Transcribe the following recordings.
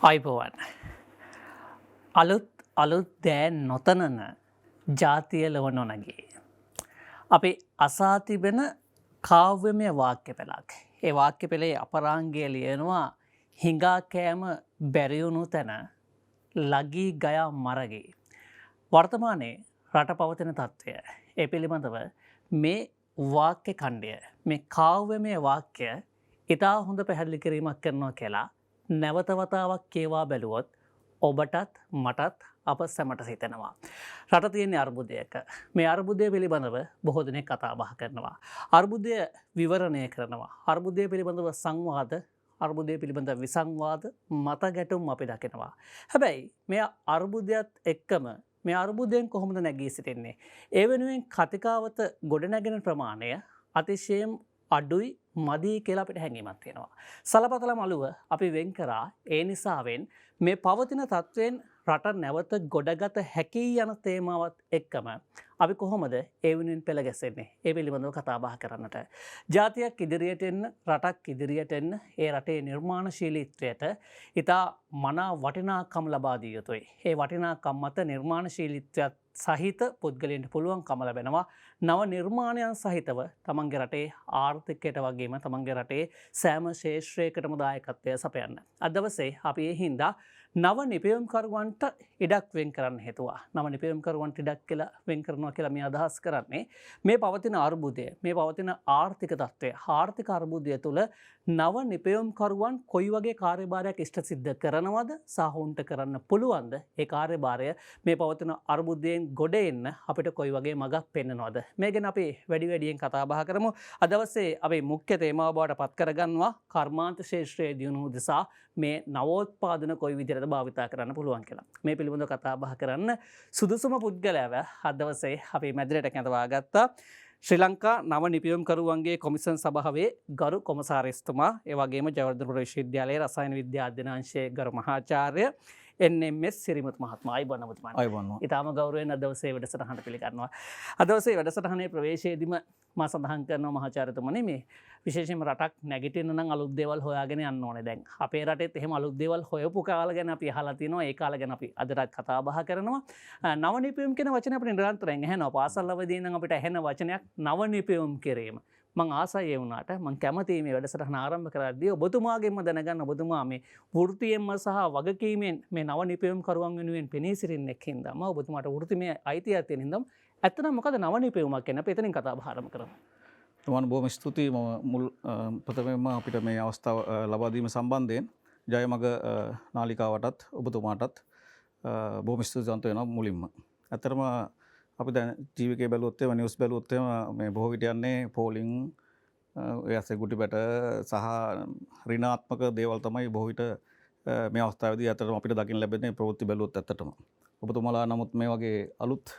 අයිබෝවන් අලුත් දෑ නොතනන ජාතිය ලොව නොනගේ. අපි අසා තිබෙන කාව්‍යමය වාක්‍ය පෙළක්. ඒ වාක්‍ය පෙළේ අපරාංගය ලියනවා හිඟා කෑම බැරිවුණු තැන ලගී ගයා මරගේ. වර්තමානයේ රට පවතින තත්ත්වය. ඒ පිළිබඳව මේ වාක්‍ය කණ්ඩය මේ කාව්‍යමය වාක්‍ය ඉතා හොඳ පැහැදිලි කිරීමක් කරනවා කියලා නැවතවතාවක් කියවා බැලුවොත් ඔබටත් මටත් අප සැමට සිතෙනවා. රට තියෙන්නේ අර්බුදයක. මේ අර්බුදය පිළිබඳව බොහෝ දෙනෙක් කතා බහ කරනවා. අර්බුදය විවරණය කරනවා. අර්බුදය පිළිබඳව සංවාද අර්බුදය පිළිබඳ විසංවාද මත ගැටුම් අපි දකිනවා. හැබැයි මේ අර්බුදයත් එක්කම මේ අර්බුදයෙන් කොහොමද නැගී සිටින්නේ. ඒ වෙනුවෙන් කතිකාවත ගොඩනැගෙන ප්‍රමාණය අතිශයෙන් අඩුයි මදී කියලා අපිට හැඟීමක් තියෙනවා. සලපතල මළුව අපි වෙන් කරා ඒ නිසාවෙන් මේ පවතින තත්ත්වයෙන් රට නැවත ගොඩගත හැකි යන තේමාවත් එක්කම අපි කොහොමද ඒ වෙනුවෙන් පෙළ ගැසෙන්නේ? ඒ පිළිබඳව කතා බහ කරන්නට. ජාතියක් ඉදිරියට එන්න, රටක් ඉදිරියට එන්න, ඒ රටේ නිර්මාණශීලීත්වයට ඉතා මනා වටිනාකම් ලබා දිය යුතුයි. ඒ වටිනාකම් මත නිර්මාණශීලීත්වයත් සහිත පුද්ගලයන්ට පුළුවන්කම ලැබෙනවා නව නිර්මාණයන් සහිතව තමන්ගේ රටේ ආර්ථිකයට වගේම තමන්ගේ රටේ සෑම ශේෂ්ත්‍රයකටම දායකත්වය සපයන්න. අද දවසේ අපි ඒ හින්දා නව නිපැයුම්කරුවන්ට ඉඩක් වෙන් කරන්න හේතුවා. නව නිපැයුම්කරුවන්ට ඉඩක් කියලා වෙන් කරනවා කියලා මේ අදහස් කරන්නේ මේ පවතින අර්බුදය, මේ පවතින ආර්ථික තත්ත්වය, ආර්ථික අර්බුදය තුළ නව නිපැයුම්කරුවන් කොයි වගේ කාර්යභාරයක් ඉෂ්ට සිද්ධ කරනවද සහ ඔවුන්ට කරන්න පුළුවන්ද ඒ කාර්යභාරය මේ පවතින අර්බුදයෙන් ගොඩ එන්න අපිට කොයි වගේ මගක් පෙන්වනවද මේ ගැන අපි වැඩියෙන් කතා බහ කරමු. අද දවසේ අපි මුඛ්‍ය තේමාව බවට පත් කරගන්නවා කර්මාන්ත ශාස්ත්‍රයේ දියුණුව උදෙසා මේ නවෝත්පාදන කොයි විදිහටද භාවිතා කරන්න පුළුවන් කියලා. මේ පිළිබඳව කතා බහ කරන්න සුදුසුම පුද්ගලයාව අද දවසේ අපි මැදිරියට කැඳවා ගත්තා. ශ්‍රී ලංකා නව නිපැයුම්කරුවන්ගේ කොමිසම් සභාවේ ගරු කොමසාරිස්තුමා, ඒ වගේම ජයවර්ධනපුර විශ්වවිද්‍යාලයේ රසායන විද්‍යා අධ්‍යනාංශයේ ගරු මහාචාර්ය NMS සිරිමුත් මහත්මයා. අයිබෝන් ඔබතුමාට. අයිබෝන්. ඊටම ගෞරවයෙන් අද දවසේ වැඩසටහනට පිළිගන්නවා. අද දවසේ වැඩසටහනේ ප්‍රවේශයේදීම මා සඳහන් කරනවා මහාචාර්යතුමනි මේ විශේෂයෙන්ම රටක් නැගිටින්න නම් අලුත් දේවල් හොයාගෙන යන්න ඕනේ. දැන් අපේ රටෙත් එහෙම අලුත් දේවල් හොයපු කාල ගැන අපි අහලා තියෙනවා. ඒ කාල ගැන අපි අදටත් කතා බහ කරනවා. නව නිපැයුම් කියන වචනේ අපිට නිරන්තරයෙන් ඇහෙනවා. පාසල් අවදීන් නම් අපිට ඇහෙන වචනයක් නව නිපැයුම් කිරීම. මං ආසයි ඒ වුණාට මං කැමතියි මේ වැඩසටහන ආරම්භ කරද්දී ඔබතුමාගෙන්ම දැනගන්න ඔබතුමා මේ වෘත්තියෙන්ම සහ වගකීමෙන් මේ නව නිපැයුම්කරුවන් වෙනුවෙන් පෙනී සිටින්නෙක් හින්දා මම ඔබතුමාට වෘත්තිමය අයිතියක් තියෙන හින්දා ඇත්තටම මොකද නව නිපැයුමක් කියන්නේ අපි එතනින් කතා බහ ආරම්භ කරමු. තුමන් බොහොම ස්තුතියි මුල් ප්‍රථමයෙන්ම අපිට මේ අවස්ථාව ලබා දීම සම්බන්ධයෙන් ජයමග නාලිකාවටත් ඔබතුමාටත් බොහොම ස්තුතිවන්ත වෙනවා මුලින්ම. ඇත්තටම අපි දැන් ටීවී එකේ බැලුවොත් එහෙම නිවුස් බැලුවොත් එහෙම මේ බොහෝ විට යන්නේ පෝලිං එයාසේ ගුටිබැට සහ ඍණාත්මක දේවල් තමයි බොහෝ විට මේ අවස්ථාවේදී ඇත්තටම අපිට දකින්න ලැබෙන්නේ ප්‍රවෘත්ති බැලුවොත් ඇත්තටම. ඔබතුමාලා නමුත් මේ වගේ අලුත්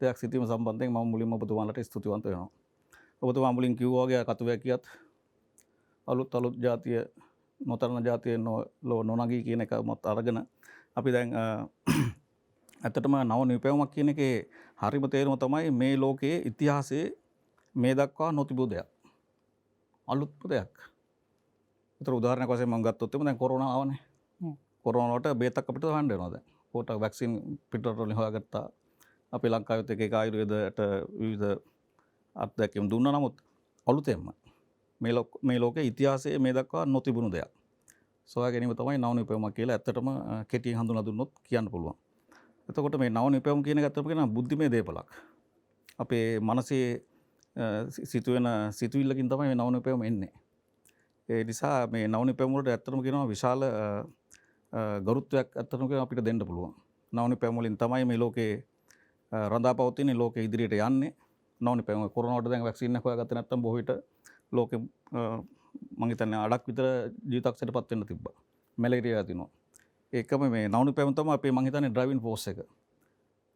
දෙයක් සිතීම සම්බන්ධයෙන් මම මුලින්ම ඔබතුමාලට ස්තුතිවන්ත වෙනවා. ඔබතුමා මුලින් කිව්වා වගේ කතුවැ කියත් අලුත් ජාතිය නොතරන ජාතිය නොනගී කියන එක මත අරගෙන අපි දැන් ඇත්තටම නව නිපැයුමක් කියන එකේ හරිම තේරුම තමයි මේ ලෝකයේ ඉතිහාසයේ මේ දක්වා නොතිබූ දෙයක්. අලුත්ම දෙයක්. ඒතර උදාහරණයක් වශයෙන් මම ගත්තොත් එමු දැන් කොරෝනා ආවනේ. කොරෝනා වලට බේතක් අපිට හොයන්න වෙනවා දැන්. කොට වැක්සින් පිටරට වලින් හොයාගත්තා. අපි ලංකාවෙත් එක ආයුර්වේදයට විවිධ අත්දැකීම් දුන්නා. නමුත් අලුතෙන්ම මේ ලෝකයේ ඉතිහාසයේ මේ දක්වා නොතිබුණු දෙයක්. සොයා ගැනීම තමයි නව නිපැයුමක් කියලා ඇත්තටම කෙටියෙන් හඳුනා දුන්නොත් කියන්න පුළුවන්. එතකොට මේ නව නිපැයුම් කියන එක ඇත්තටම කියන බුද්ධිමය දේපලක්. අපේ මනසේ සිදුවෙන සිතුවිල්ලකින් තමයි මේ නව නිපැයුම එන්නේ. ඒ නිසා මේ නව නිපැයුම වලට ඇත්තටම කියනවා විශාල ගරුත්වයක් ඇත්තටම කියනවා අපිට දෙන්න පුළුවන්. නව නිපැයුම වලින් තමයි මේ ලෝකේ රඳාපවතින ලෝකෙ ඉදිරියට යන්නේ. නව නිපැයුම කොරෝනාවට දැන් වැක්සින් එකක් හොයාගත්තේ නැත්නම් බොහෝ විට ලෝකෙ මම හිතන්නේ අඩක් විතර ජීවිතක්ෂයටපත් වෙන්න තිබ්බා. මැලේරියා ඇතිවෙනවා. ඒකම මේ නව නිපැයුම තමයි අපේ මම හිතන්නේ ඩ්‍රයිවිං ෆෝස් එක.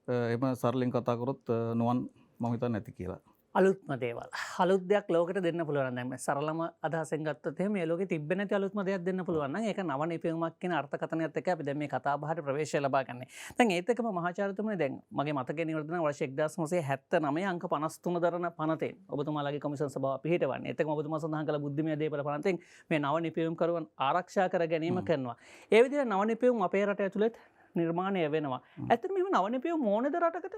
එහෙම සරලින් කතා කරොත් නුවන් මම හිතන්නේ නැති කියලා. අලුත්ම දේවල් අලුත් දෙයක් ලෝකෙට දෙන්න පුළුවන් නම් සරලම අදහසෙන් ගත්තොත් එහෙම මේ ලෝකෙ තිබෙන්නේ නැති අලුත්ම දෙයක් දෙන්න පුළුවන් නම් ඒක නව නිපැයුමක් කියන අර්ථකථනයත් එක්ක අපි දැන් මේ කතා බහට ප්‍රවේශය ලබා ගන්න. දැන් ඒත් එක්කම මහාචාර්යතුමනි දැන් මගේ මතකයේ නිවර්තන වර්ෂ 1979 අංක 53 දරන පනතෙන් ඔබතුමාලාගේ කොමිෂන් සභාව පිහිටවන්නේ. ඒත් එක්කම ඔබතුමා සඳහන් කළ බුද්ධිමය දේපල පනතෙන් මේ නව නිපැයුම් කරුවන් ආරක්ෂා කර ගැනීම කරනවා. ඒ විදිහට නව නිපැයුම් අපේ රට ඇතුළත නිර්මාණය වෙනවා. ඇත්තටම මෙහෙම නව නිපැයුම් ඕනේද රටකට?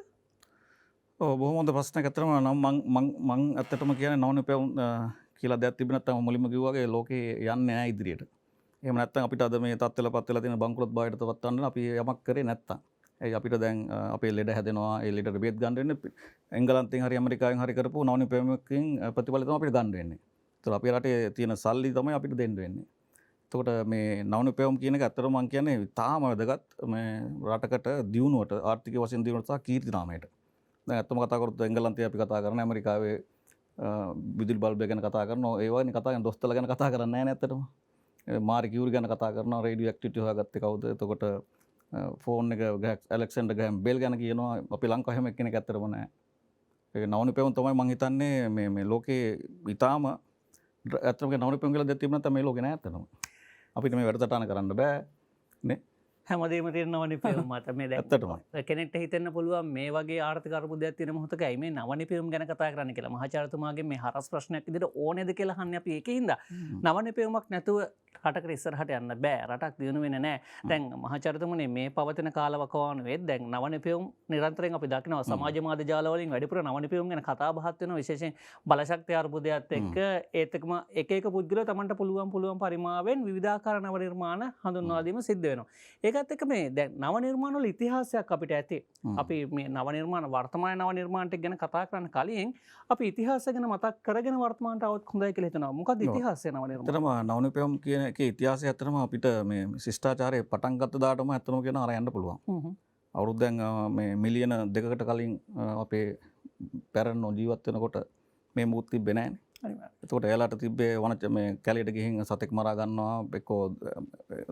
බොහොම හොඳ ප්‍රශ්නයක්. ඇත්තටම නම් මං ඇත්තටම කියන්නේ නව නිපැයුම් කියලා දෙයක් තිබුණත් තමයි මුලින්ම කිව්වාගේ ලෝකේ යන්නේ නැහැ ඉදිරියට. එහෙම නැත්නම් අපිට අද මේ තත්ත්වලපත් වෙලා තියෙන බංකොලොත් භාවයට පත්වන්න අපි යමක් කරේ නැත්තම්. ඒ අපිට දැන් අපේ ලෙඩ හැදෙනවා, ඒ ලෙඩට බෙහෙත් ගන්න වෙන්නේ එංගලන්තෙන් හරි ඇමරිකාවෙන් හරි කරපු නව නිපැයුමකින් ප්‍රතිඵල තමයි අපිට ගන්න වෙන්නේ. ඒතර අපේ රටේ තියෙන සල්ලි තමයි අපිට දෙන්න වෙන්නේ. එතකොට මේ නව නිපැයුම් කියන එක ඇත්තටම මං කියන්නේ තාම වැදගත් මේ රටකට දියුණුවට ආර්ථික වශයෙන් දියුණුවට සහ කීර්ති නාමයට. දැන් ඇත්තම කතා කරොත් එංගලන්තයේ අපි කතා කරන ඇමරිකාවේ විදුලි බල්බය ගැන කතා කරනවා. ඒ වගේ කතා කරන දොස්තරලා ගැන කතා කරන්නේ නැහැ නේ ඇත්තටම. මාරි කියුරි ගැන කතා කරනවා. රේඩියෝ ඇක්ටිවිටි හොයාගත්තේ කවුද? එතකොට ෆෝන් එක ඇලෙක්සැන්ඩර් ග්‍රෑම් බෙල් ගැන කියනවා. අපි ලංකාවේ හැම එක්කෙනෙක් ඇත්තටම නැහැ. ඒක නව නිපැයුම් තමයි මං හිතන්නේ මේ ලෝකේ ඊටාම ඇත්තටම නව නිපැයුම් කියලා දෙයක් තිබුණා තමයි මේ ලෝකේ නැහැ ඇත්තටම. අපිට මේ වැඩසටහන කරන්න බෑ නේ. හැමදේම තියෙන නව නිපැයුම් මත මේ දැන් ඇත්තටම. කෙනෙක්ට හිතෙන්න පුළුවන් මේ වගේ ආර්ථික අර්බුදයක් තියෙන මොහොතකයි මේ නව නිපැයුම් ගැන කතා කරන්න කියලා. මහාචාර්යතුමාගේ මේ හරස් ප්‍රශ්නයක් විදිහට ඕනේද කියලා අහන්නේ අපි ඒකින්ද නව නිපැයුමක් නැතුව රටකට ඉස්සරහට යන්න බෑ. රටක් දියුණු වෙන්නේ නැහැ. දැන් මහාචාර්යතුමනි මේ පවතින කාලවකවානුවේ දැන් නව නිපැයුම් නිරන්තරයෙන් අපි දකිනවා සමාජ මාධ්‍ය ජාල වලින් වැඩිපුර නව නිපැයුම් ගැන කතා බහක් වෙනවා. විශේෂයෙන් බලශක්ති අර්බුදයත් එක්ක ඒත් එක්කම එක එක පුද්ගලයෝ Tamanට පුළුවන් පරිමාවෙන් විවිධාකාර නව නිර්මාණ හඳුන්වා දීම සිද්ධ වෙනවා. ඒකත් එක්ක මේ දැන් නව නිර්මාණ වල ඉතිහාසයක් අපිට ඇති. අපි මේ නව නිර්මාණ වර්තමාන නව නිර්මාණ ටික ගැන කතා කරන්න කලින් අපි ඉතිහාසය ගැන මතක් කරගෙන වර්තමානට આવත් හොඳයි කියලා හිතනවා. මොකක්ද ඉතිහාසය නව නිර්මාණ? ඇත්තටම නව නිපැයුම් කියන එකේ ඉතිහාසය ඇත්තටම අපිට මේ ශිෂ්ටාචාරයේ පටන් ගත්ත දාටම ඇත්තටම කියන අර යන්න පුළුවන්. අවුරුදු දැන් මේ මිලියන 2කට කලින් අපේ පැරණි ජීවත් වෙනකොට මේ මුත් තිබ්බේ නැහැනේ. එතකොට එයාලට තිබ්බේ මේ කැලේට ගිහින් සතෙක් මරා ගන්නවා, එක්කෝ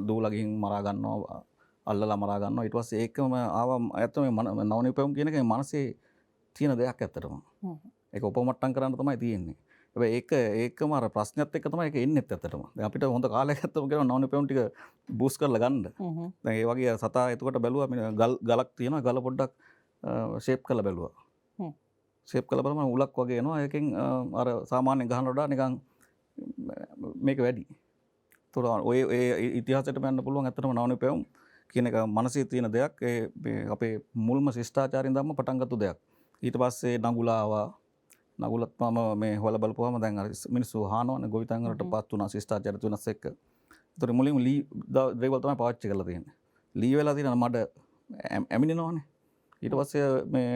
දූලා ගිහින් මරා ගන්නවා, අල්ලලා මරා ගන්නවා. ඊට පස්සේ ඒකම ආවා ඇත්තම නව නිපැයුම් කියන එක මනසේ තියෙන දෙයක් ඇත්තටම. ඒක උපමට්ටම් කරන්න තමයි තියෙන්නේ. හැබැයි ඒකම අර ප්‍රශ්නයත් එක්ක තමයි ඒක එන්නේ ඇත්තටම. දැන් අපිට හොඳ කාලයක් ඇත්තම කියනවා නව නිපැයුම් ටික බූස්ට් කරලා ගන්න. දැන් ඒ වගේ සතා එතකොට බැලුවා මේ ගලක් තියෙනවා. ගල පොඩ්ඩක් ෂේප් කරලා බැලුවා. ෂේප් කරලා බලම උලක් වගේ එනවා. ඒකෙන් අර සාමාන්‍ය ගහන වඩා නිකන් මේක වැඩි. ඒතකොට ඔය ඉතිහාසයට යන්න පුළුවන් ඇත්තටම නව නිපැයුම් කියන එක මනසේ තියෙන දෙයක්. ඒ අපේ මුල්ම ශිෂ්ටාචාරයෙන් ධම්ම පටන් ගත්ත දෙයක්. ඊට පස්සේ නගුලා ආවා. නගුලත් මම මේ හොල බලපුවාම දැන් අර මිනිස්සු හානවනේ ගොවිතැන් වලට පත් වුණා ශිෂ්ටාචාර තුනස් එක්ක. ඒතර මුලින්ම ලී දේවල් තමයි පාවිච්චි කරලා තියෙන්නේ. ලී වෙලා තියෙන මඩ ඇමිනෙනවනේ. ඊට පස්සේ මේ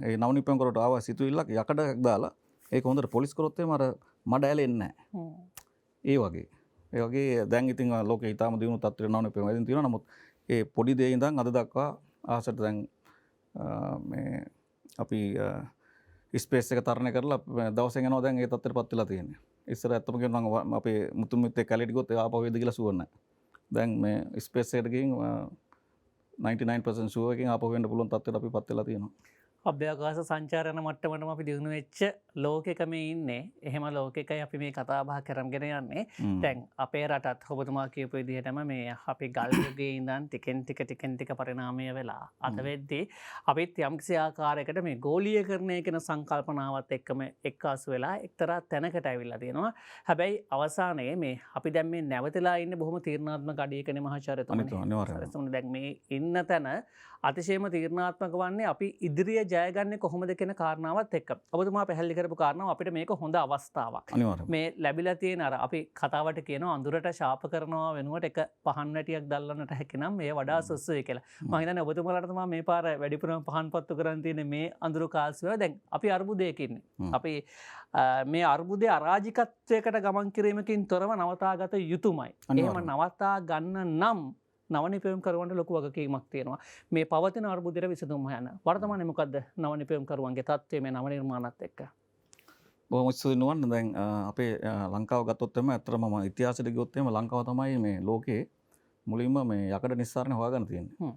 ඒ නව නිපැයුම් කරට ආවා සිතුවිල්ලක් යකඩක් දාලා ඒක හොඳට පොලිස් කරොත් එහම අර මඩ ඇලෙන්නේ නැහැ. ඒ වගේ දැන් ඉතින් ලෝකේ ඊටාම දියුණු තත්ත්වයක නව නිපැයුම් වෙදින් තියෙනවා. නමුත් ඒ පොඩි දේ ඉඳන් අද දක්වා ආසට දැන් මේ අපි ස්පේස් එක තරණය කරලා දවසෙන් යනවා දැන් ඒ තත්ත්වයටපත් වෙලා තියෙන්නේ. ඉස්සර ඇත්තම කියනවා නම් අපේ මුතුන් මිත්තේ කැලේට ගියොත් ආපහු වෙයිද කියලා ෂුවර් නැහැ. දැන් මේ ස්පේස් එකට ගිහින් 99% ෂුවර් එකකින් ආපහු වෙන්න පුළුවන් තත්ත්වයට අපිපත් වෙලා තියෙනවා. අභ්‍යවකාශ සංචාරන මට්ටමටම අපි දියුණු වෙච්ච ලෝකෙක මේ ඉන්නේ. එහෙම ලෝකෙකයි අපි මේ කතා බහ කරගෙන යන්නේ. දැන් අපේ රටත් ඔබතුමා කියපු විදිහටම මේ අපි ගල් යුගයේ ඉඳන් ටිකෙන් ටික පරිණාමය වෙලා අද වෙද්දී අපිත් යම්කිසි ආකාරයකට මේ ගෝලීයකරණය කියන සංකල්පනාවත් එක්කම එක්කාසු වෙලා එක්තරා තැනකට ඇවිල්ලා තියෙනවා. හැබැයි අවසානයේ මේ අපි දැන් මේ නැවතලා ඉන්නේ බොහොම තීරණාත්මක අඩියකනේ මහාචාර්යතුමනි. දැන් මේ ඉන්න තැන අතිශයම තීරණාත්මක වන්නේ අපි ඉදිරිය ජයගන්නේ කොහොමද කියන කාරණාවත් එක්ක. ඔබතුමා පැහැදිලි කරපු කාරණාව අපිට මේක හොඳ අවස්ථාවක්. මේ ලැබිලා තියෙන අර අපි කතාවට කියනවා අඳුරට ශාප කරනවා වෙනුවට එක පහන් වැටියක් දැල්ලන්නට හැකිනම් මේ වඩා සුසුයි කියලා. මම හිතන්නේ ඔබතුමාලාට තමයි මේ පාර වැඩිපුරම පහන් පත්තු කරන් තියෙන්නේ මේ අඳුරු කාල්සුව. දැන් අපි අර්බුදයක ඉන්නේ. අපි මේ අර්බුදයේ අරාජිකත්වයකට ගමන් කිරීමකින් තොරව නවතාගත යුතුමයි. එහෙම නවතා ගන්න නම් නව නිපැයුම් කරුවන්ට ලොකු වගකීමක් තියෙනවා. මේ පවතින අර්බුදයට විසඳුම් හොයන්න. වර්තමානයේ මොකද්ද නව නිපැයුම් කරුවන්ගේ තත්ත්වය මේ නව නිර්මාණත් එක්ක? බොහොම ස්තුතියි නුවන්. දැන් අපේ ලංකාව ගත්තොත් එම ඇත්තටම මම ඉතිහාසයට ගියොත් එම ලංකාව තමයි මේ ලෝකේ මුලින්ම මේ යකඩ නිස්සාරණය හොයාගන්න තියෙන්නේ.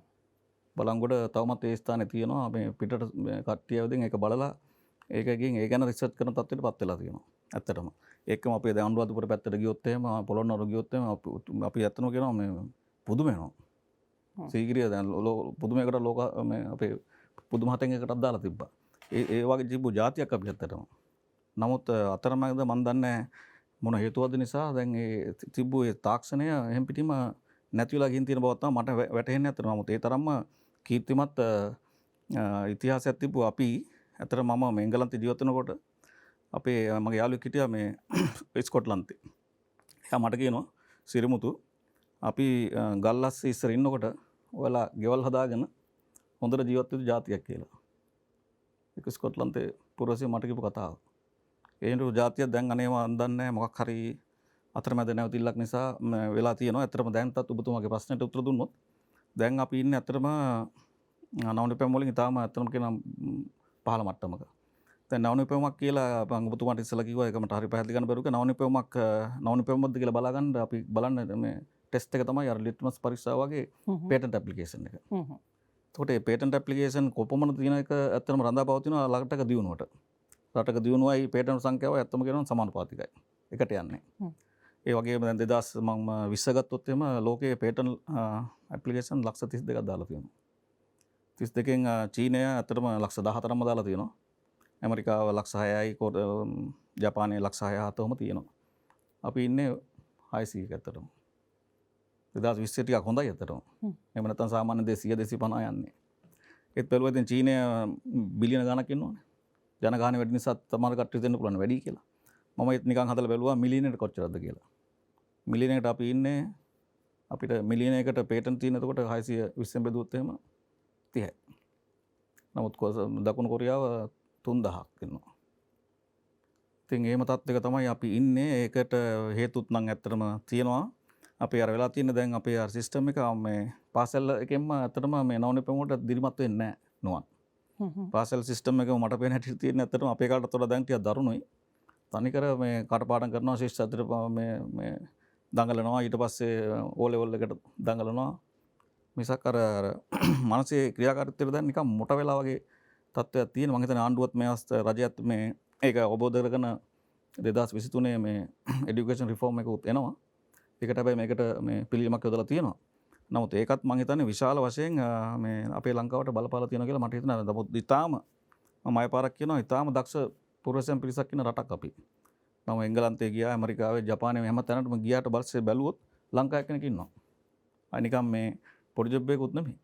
බලංගොඩ තවමත් ඒ ස්ථානේ තියෙනවා. මේ පිටට කට්ටිය වදින් ඒක බලලා ඒකකින් ඒ ගැන රිසර්ච් කරන තත්ත්වයට පත් වෙලා තියෙනවා. ඇත්තටම. ඒකම අපේ දැන් අනුරාධපුර පැත්තට ගියොත් එහෙම පොළොන්නරුව ගියොත් එහෙම අපි ඇත්තම කියනවා මේ පුදුම වෙනවා. සීගිරිය දැන් පුදුමයකට ලෝක මේ අපේ පුදුම හතෙන් එකටත් දාලා තිබ්බා. ඒ වගේ තිබ්බු જાතියක් අපි ඇත්තටම. නමුත් අතරමැද මම දන්නේ මොන හේතුවක්ද නිසා දැන් ඒ තිබ්බු ඒ තාක්ෂණය එහෙම් පිටිම නැති වෙලා ගින් තියෙන බවක් තමයි මට වැටහෙන්නේ ඇත්තටම. නමුත් ඒ තරම්ම කීර්තිමත් ඉතිහාසයක් තිබ්බු අපි ඇත්තට මම මේ එංගලන්තේ ජීවත් වෙනකොට අපේ මගේ යාළුවෙක් හිටියා මේ ස්කොට්ලන්තේ. එයා මට කියනවා සිරිමුතු අපි ගල්ලස් ඉස්සර ඉන්නකොට ඔයාලා ගෙවල් හදාගෙන හොඳට ජීවත් වෙච්ච ජාතියක් කියලා. ඒක ස්කොට්ලන්තේ පුරවැසියෝ මට කියපු කතාව. ඒ නු ජාතිය දැන් අනේ මම දන්නේ මොකක් හරි අතරමැද නැවතිල්ලක් නිසා වෙලා තියෙනවා. ඇත්තටම දැන් තත් ඔබතුමාගේ ප්‍රශ්නෙට උත්තර දුන්නොත් දැන් අපි ඉන්නේ ඇත්තටම නවනිපැම් වලින් තාම ඇත්තටම කියන පහළ මට්ටමක. දැන් නවනිපැමක් කියලා මම ඔබතුමාට ඉස්සලා කිව්වා ඒක මට හරි පැහැදිලි කරන්න බැරුව නවනිපැමක්ද කියලා බලාගන්න අපි බලන්න මේ ටෙස්ට් එක තමයි අර ලිට්මස් පරීක්ෂාව වගේ පේටන්ට් ඇප්ලිකේෂන් එක. එතකොට මේ පේටන්ට් ඇප්ලිකේෂන් කොපමණ තියෙන එක ඇත්තටම රඳා පවතිනවා රටක දියුණුවට. රටක දියුණුවයි පේටන්ට් සංඛ්‍යාවයි ඇත්තම කියනවා සමානුපාතිකයි. එකට යන්නේ. ඒ වගේම දැන් 2020 ගත්තොත් එහෙම ලෝකයේ පේටන්ට් ඇප්ලිකේෂන් ලක්ෂ 32ක් දාලා තියෙනවා. 32කින් චීනය ඇත්තටම ලක්ෂ 14ක්ම දාලා තියෙනවා. ඇමරිකාව ලක්ෂ 6යි ජපානය ලක්ෂ 6-7ම තියෙනවා. අපි ඉන්නේ 600ක ඇත්තටම. 2020 ටිකක් හොඳයි ඇත්තටම. එහෙම නැත්නම් සාමාන්‍ය 200 250 යන්නේ. ඒත් බැලුවා ඉතින් චීනය බිලියන ගණනක් ඉන්නවනේ. ජනගහනය වැඩි නිසා සමහර කට්ටිය දෙන්න පුළුවන් වැඩි කියලා. මම ඒත් නිකන් හදලා බැලුවා මිලියනකට කොච්චරද කියලා. මිලියනකට අපි ඉන්නේ අපිට මිලියනයකට පේටන්ට් තියෙන එතකොට 620න් බෙදුවොත් එහෙම 30යි. නමුත් දකුණු කොරියාව 3000ක් ඉන්නවා. ඉතින් එහෙම තත්ත්වයක තමයි අපි ඉන්නේ. ඒකට හේතුත් නම් ඇත්තටම තියෙනවා. අපේ අර වෙලා තියෙන දැන් අපේ අර සිස්ටම් එක මේ පාසල් එකෙන්ම ඇත්තටම මේ නවනිපැමුවට දිරිමත් වෙන්නේ නැහැ නුවන්. පාසල් සිස්ටම් එක මට පේන හැටියට තියෙන ඇත්තටම අපේ කාටත් වඩා දැන් ටිකක් දරුණුයි. තනිකර මේ කටපාඩම් කරනවා ශිෂ්‍ය අතර මේ දඟලනවා ඊට පස්සේ ඕ ලෙවල් එකට දඟලනවා. මිසක් අර මානසික ක්‍රියාකාරීත්වය දැන් නිකන් මොට වෙලා වගේ තත්ත්වයක් තියෙන. මම හිතන්නේ ආණ්ඩුවත් මේ රජයත් මේ ඒක අවබෝධ කරගෙන 2023 මේ এডুকেෂන් රිෆෝම් එක උත් එනවා. ඒකට හැබැයි මේකට මේ පිළියමක් යොදලා තියෙනවා. නමුත් ඒකත් මම හිතන්නේ විශාල වශයෙන් මේ අපේ ලංකාවට බලපාලා තියෙනවා කියලා මට හිතෙනවා. නමුත් ඊටාම මම අයපාරක් කියනවා ඊටාම දක්ෂ පුරවැසියන් පිරිසක් ඉන්න රටක් අපි. මම එංගලන්තේ ගියා, ඇමරිකාවේ, ජපානයේ හැම තැනටම ගියාට පස්සේ බැලුවොත් ලංකාවේ කෙනෙක් ඉන්නවා. අය නිකන් මේ පොඩි ජොබ් එකකුත් නෙමෙයි.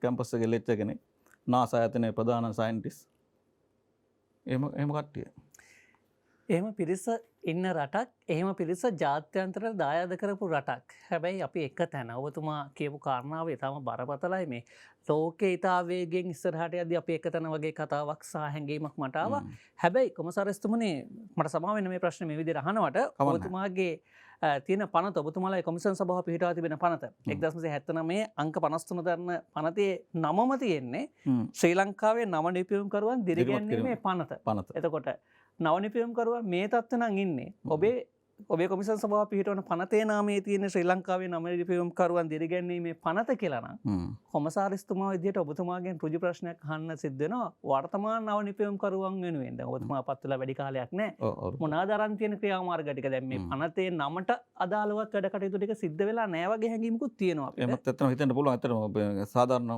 කැම්පස් එකේ ලෙක්චර් කෙනෙක්, NASA ආයතනයේ ප්‍රධාන සයන්ටිස්ට්. එහෙම කට්ටිය. එහෙම පිරිස ඉන්න රටක්, එහෙම පිරිස ජාත්‍යන්තරයට දායාද කරපු රටක්. හැබැයි අපි එක තැන ඔබතුමා කියපු කාරණාව ඊටම බරපතලයි. මේ ලෝකේ ඉතා වේගෙන් ඉස්සරහට යද්දී අපි එක තැන වගේ කතාවක් සහ හැඟීමක් මට ආවා. හැබැයි කොමසාරිස්තුමනේ මට සමා වෙන්න මේ ප්‍රශ්නේ මේ විදිහට අහනවට ඔබතුමාගේ තියෙන පනත ඔබතුමාලා කොමිෂන් සභාව පිහිටා තිබෙන පනත 1979 අංක 53 දරන පනතේ නමම තියෙන්නේ ශ්‍රී ලංකාවේ නව නිපැයුම්කරුවන් දිරිගැන්වීමේ පනත. එතකොට නව නිපැයුම්කරුවන් මේ තත්ත්ව නම් ඉන්නේ ඔබේ කොමිෂන් සභාව පිහිටවන පනතේ නාමයේ තියෙන ශ්‍රී ලංකාවේ නව නිපැයුම්කරුවන් දිරිගැන්වීමේ පනත කියලා නම් කොමසාරිස්තුමා විදියට ඔබතුමාගෙන් ඍජු ප්‍රශ්නයක් අහන්න සිද්ධ වෙනවා වර්තමාන නව නිපැයුම්කරුවන් වෙනුවෙන්. දැන් ඔබතුමා පත් වෙලා වැඩි කාලයක් නැහැ. මොනවාද අරන් තියෙන ක්‍රියාමාර්ග ටික දැන් මේ පනතේ නමට අදාළවත් වැඩ කටයුතු ටික සිද්ධ වෙලා නැහැ වගේ හැඟීමකුත් තියෙනවා අපිට. එහෙමත් ඇත්තම හිතන්න පුළුවන්. ඇත්තටම සාධාරණ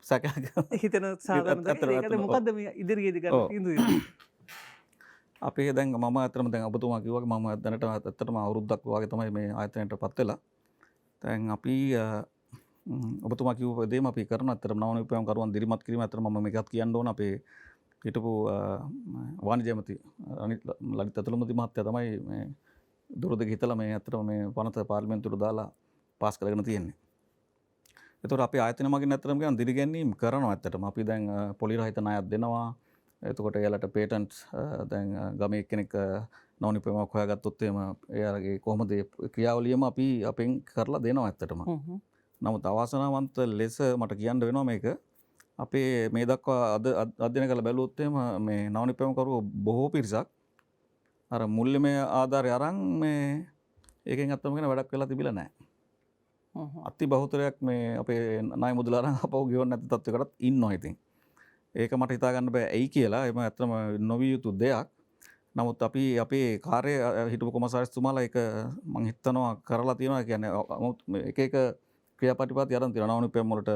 සැකයක් හිතන සාධාරණ ඒකද මොකද්ද මේ ඉදිරියේදී කරන්න තීන්දුව? අපේ දැන් මම ඇත්තටම දැන් ඔබතුමා කිව්වා මම දැනට ඇත්තටම අවුරුද්දක් වගේ තමයි මේ ආයතනයට පත් වෙලා. දැන් අපි ඔබතුමා කිව්ව දේම අපි කරනවා. ඇත්තටම නව නිපැයුම්කරුවන් දිරිමත් කිරීම ඇත්තටම මම මේකත් කියන්න ඕන. අපේ හිටපු වාණිජ්‍ය ඇමති ලලිත් අතුලුමති මහත්තයා තමයි මේ දුරදිග හිතලා මේ ඇත්තටම මේ පනත පාර්ලිමේන්තුවට දාලා පාස් කරගෙන තියෙන්නේ. ඒතකොට අපේ ආයතන මගින් ඇත්තටම කියන දිරිගැන්වීම් කරනවා. ඇත්තටම අපි දැන් පොලි රහිත ණයක් දෙනවා. එතකොට එයාලට පේටන්ට්ස් දැන් ගමේ කෙනෙක් නව නිපැයුමක් හොයාගත්තොත් එහෙම එයාලගේ කොහොමද ක්‍රියාවලියම අපි අපෙන් කරලා දෙනවා ඇත්තටම. නමුත් අවාසනාවන්ත ලෙස මට කියන්න වෙනවා මේක අපේ මේ දක්වා අධ්‍යයනය කරලා බැලුවොත් එහෙම මේ නව නිපැයුම්කරුවෝ බොහෝ පිරිසක් අර මුල්‍යමය ආධාරය අරන් මේ ඒකෙන් අත්තම කියන වැඩක් වෙලා තිබිලා නැහැ. අති බහුතරයක් මේ අපේ ණය මුදල අරන් අපව ගෙවන්න නැති තත්ත්වයකටත් ඉන්නවා ඉතින්. ඒක මට හිතාගන්න බෑ ඇයි කියලා. එම ඇත්තම නොවිය යුතු දෙයක්. නමුත් අපි අපේ කාර්ය හිටපු කොමසාරිස්තුමාලා ඒක මං හිතනවා කරලා තියෙනවා. කියන්නේ එක එක ක්‍රියාපටිපාටි අරන් තියෙනවා. නවනි පෙම් වලට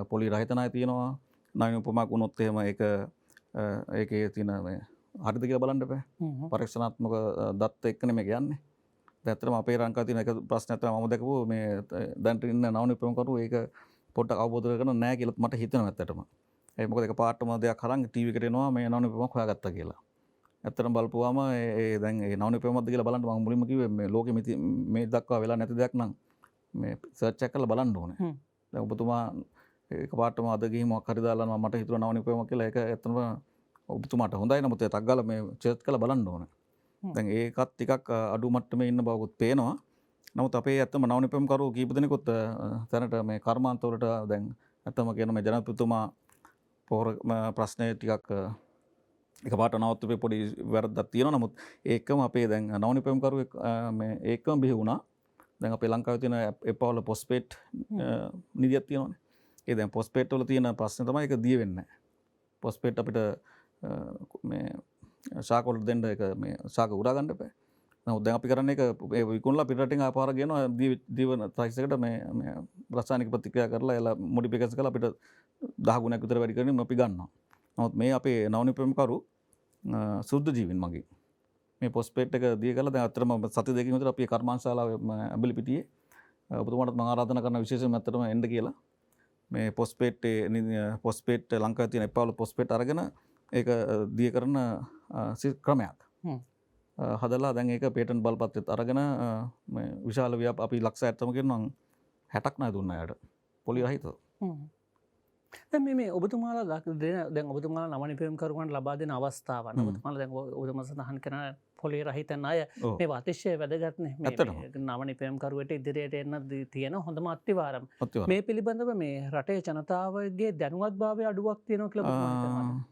පොලි රහිත ණය තියෙනවා. නවීන උපමාවක් වුණොත් එහෙම ඒකේ තියෙන මේ හරිද කියලා බලන්න බෑ. පරීක්ෂණාත්මක දත්ත එක්කනේ මේක යන්නේ. ඇත්තටම අපේ ලංකාවේ තියෙන එක ප්‍රශ්නයක් තමයි මම දැකපුවා මේ දැන් ඉන්න නවනි පෙම් කරු ඒක පොඩ්ඩක් අවබෝධ කරගන්න නැහැ කියලා මට හිතෙනවා ඇත්තටම. ඒ මොකද එක පාටම දෙයක් අරන් ටීවී එකට එනවා මේ නවනි පෙමක් හොයාගත්තා කියලා. ඇත්තටම බලපුවාම දැන් ඒ නවනි පෙමක්ද කියලා බලන්න මම මුලින්ම කිව්වේ මේ ලෝකෙ මේ දක්වා වෙලා නැති දෙයක් නම් මේ සර්ච් එක කරලා බලන්න ඕනේ. දැන් ඔබතුමා එක පාටම අද ගිහින් මොකක් හරි දාලා මට හිතුණා නවනි පෙමක් කියලා. ඒක ඇත්තටම ඔබතුමාට හොඳයි. නමුත් ඒ ටක් ගාලා මේ සර්ච් කරලා බලන්න ඕනේ. දැන් ඒකත් ටිකක් අඩු මට්ටමේ ඉන්න බවකුත් පේනවා. නමුත් අපේ ඇත්තම නවනි පෙම් කරු කීප දෙනෙකුත් තැනට මේ කර්මාන්තවලට දැන් ඇත්තම කියන මේ ජනාධිපතිතුමා පොහොර ප්‍රශ්නේ ටිකක් එකපාරට නවත්තපේ පොඩි වැරද්දක් තියෙනවා. නමුත් ඒකම අපේ දැන් නවනි පෙම් කරුවෙක් මේ ඒකම බිහි වුණා. දැන් අපේ ලංකාවේ තියෙන එපවල පොස්පේඩ් නිදියක් තියෙනවානේ. ඒ දැන් පොස්පේඩ් වල තියෙන ප්‍රශ්නේ තමයි ඒක දිය වෙන්නේ නැහැ. පොස්පේඩ් අපිට මේ ශාක වලට දෙන්න ඒක මේ ශාක උරා ගන්න බෑ. නමුත් දැන් අපි කරන්නේ ඒක ඒ විකුණලා පිටරටින් ආපාර ගෙනවා දීවන ප්‍රයිස් එකට මේ රසායනික ප්‍රතික්‍රියා කරලා එලා මොඩිෆිකේෂන් කරලා අපිට 10 ගුණයක් විතර වැඩි කරගෙන අපි ගන්නවා. නමුත් මේ අපේ නවනි පෙම් කරු සුද්ධ ජීවින් මගේ මේ පොස්පේට් එක දී කරලා දැන් අතරම සති දෙකකින් විතර අපි කර්මාන්තශාලාවේ ඇඹිලිපිටියේ ඔබතුමාට මම ආරාධනා කරන විශේෂයෙන්ම අතරම එන්න කියලා. මේ පොස්පේට් ලංකාවේ තියෙන එපවල පොස්පේට් අරගෙන ඒක දී කරන ක්‍රමයක්. හදලා දැන් ඒක පේටන්ට් බලපත්‍රයත් අරගෙන මේ විශාල අපි ලක්ෂ 60ක් කියනවා 60ක් නෑ දුන්නා යාට. පොලි රහිතව. දැන් මේ ඔබතුමාලා දැන් ඔබතුමාලා නවනි පෙම් කරුවන්ට ලබා දෙන අවස්ථාවන් ඔබතුමාලා දැන් ඔබතුමා සඳහන් කරන පොලි රහිත ණය මේ අතිශය වැදගත් නේ. මේ නවනි පෙම් කරුවට ඉදිරියට එන්න තියෙන හොඳම අත්විවරම. මේ පිළිබඳව මේ රටේ ජනතාවගේ දැනුවත්භාවය අඩුවක් තියෙනවා කියලා ඔබතුමා හිතනවා.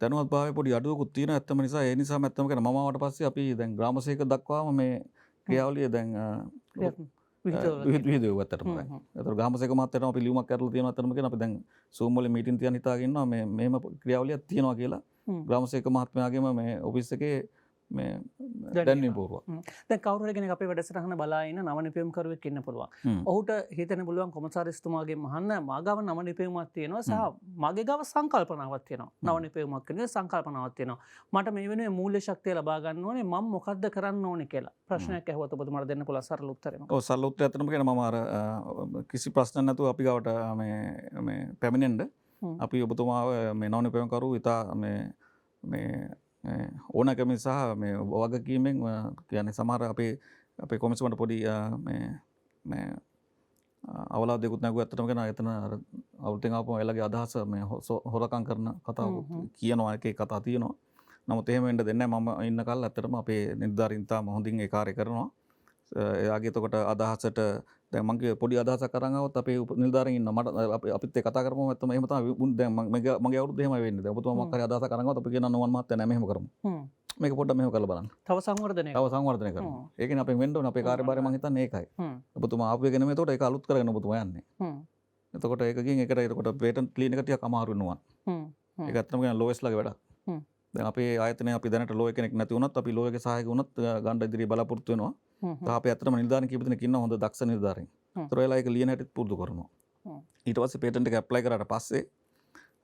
දැනුවත්භාවය පොඩි අඩුවකුත් තියෙනවා. ඇත්තම නිසා ඒ නිසාම ඇත්තම කියන මම ආවට පස්සේ අපි දැන් ග්‍රාමසේක දක්වාම මේ ක්‍රියාවලිය දැන් විහිදුව ඇත්තටම දැන්. ඒතර ග්‍රාමසේක මහත්තයාට අපි ලියුමක් කරලා තියෙනවා ඇත්තටම කියන අපි දැන් Zoom වල මීටින් තියන් හිතාගෙන ඉන්නවා මේ මෙහෙම ක්‍රියාවලියක් තියෙනවා කියලා. ග්‍රාමසේක මහත්මයාගේම මේ ඔෆිස් එකේ මේ දැන්වීම පූර්වක. දැන් කවුරු හරි කෙනෙක් අපේ වැඩසටහන බලා ඉන්න නවනි පෙම් කරුවෙක් ඉන්න පුළුවන්. ඔහුට හිතෙන්න පුළුවන් කොමසාරිස්තුමාගෙන් අහන්න මාගාව නවනි පෙම්මක් තියෙනවා සහ මගේ ගාව සංකල්පනාවක් තියෙනවා. නවනි පෙම්මක් කියන සංකල්පනාවක් තියෙනවා. මට මේ වෙනුවේ මූල්‍ය ශක්තිය ලබා ගන්න ඕනේ. මම මොකද්ද කරන්න ඕනේ කියලා. ප්‍රශ්නයක් ඇහුවොත් ඔබතුමාට දෙන්න පුළුවන් සරල උත්තරයක්. ඔව් සරල උත්තරය අතනම කියන මම අර කිසි ප්‍රශ්නයක් නැතුව අපි ගාවට මේ පැමිණෙන්න අපි ඔබතුමාව මේ නවනි පෙම් කරු ඉතා මේ ඕනකම සහ මේ වගකීමෙන් කියන්නේ සමහර අපේ කොමිසමට පොඩි මේ අවලාදයකුත් නැගුවා ඇත්තටම කියන එතන අර අවුල්තෙන් ආපුවම එයාලගේ අදහස මේ හොරකම් කරන කතාවක් කියනවා එකේ කතා තියෙනවා. නමුත් එහෙම වෙන්න දෙන්නේ නැහැ. මම ඉන්න කල් ඇත්තටම අපේ නිලධාරීන් තාම හොඳින් ඒ කාර්යය කරනවා. එයාගේ එතකොට අදහසට දැන් මම කිය පොඩි අදහසක් අරන් આવොත් අපේ නිලධාරීන් ඉන්නවා. මට අපිත් ඒ කතා කරපුවම ඇත්තම එහෙම තමයි. දැන් මගේ අවුරුද්ද එහෙමයි වෙන්නේ. දැන් ඔබතුමා මොකක් හරි අදහසක් අරන් આવොත් අපි කියනවා නෝවන් මහත්තයා නෑ මෙහෙම කරමු. මේක පොඩ්ඩක් මෙහෙම කරලා බලන්න. තව සංවර්ධනය කරනවා. ඒකනේ අපෙන් වෙන්න ඕනේ. අපේ කාර්යභාරය මම හිතන්නේ ඒකයි. ඔබතුමා ආපු එක නෙමෙයි. එතකොට ඒක අලුත් කරගෙන ඔබතුමා යන්නේ. එතකොට ඒක ගින් එකට එතකොට පේටන්ට් ක්ලීන් එක ටිකක් අමාරු වෙනවා. ඒක ඇත්තම කියන ලෝයස්ලාගේ වැඩක්. දැන් අපේ ආයතනයේ අපි දැනට ලෝය කෙනෙක් නැති වුණත් අපි ලෝයගේ සහායක වුණත් ගන්න ඉදිරිය බලාපොරොත්තු වෙනවා. අපි ඇත්තටම නිලධාරීන් කීප දෙනෙක් ඉන්නවා හොඳ දක්ෂ නිලධාරීන්. ඒතර ඒලා ඒක ලියන හැටිත් පුරුදු කරනවා. ඊට පස්සේ පේටන්ට් එක ඇප්ලයි කරාට පස්සේ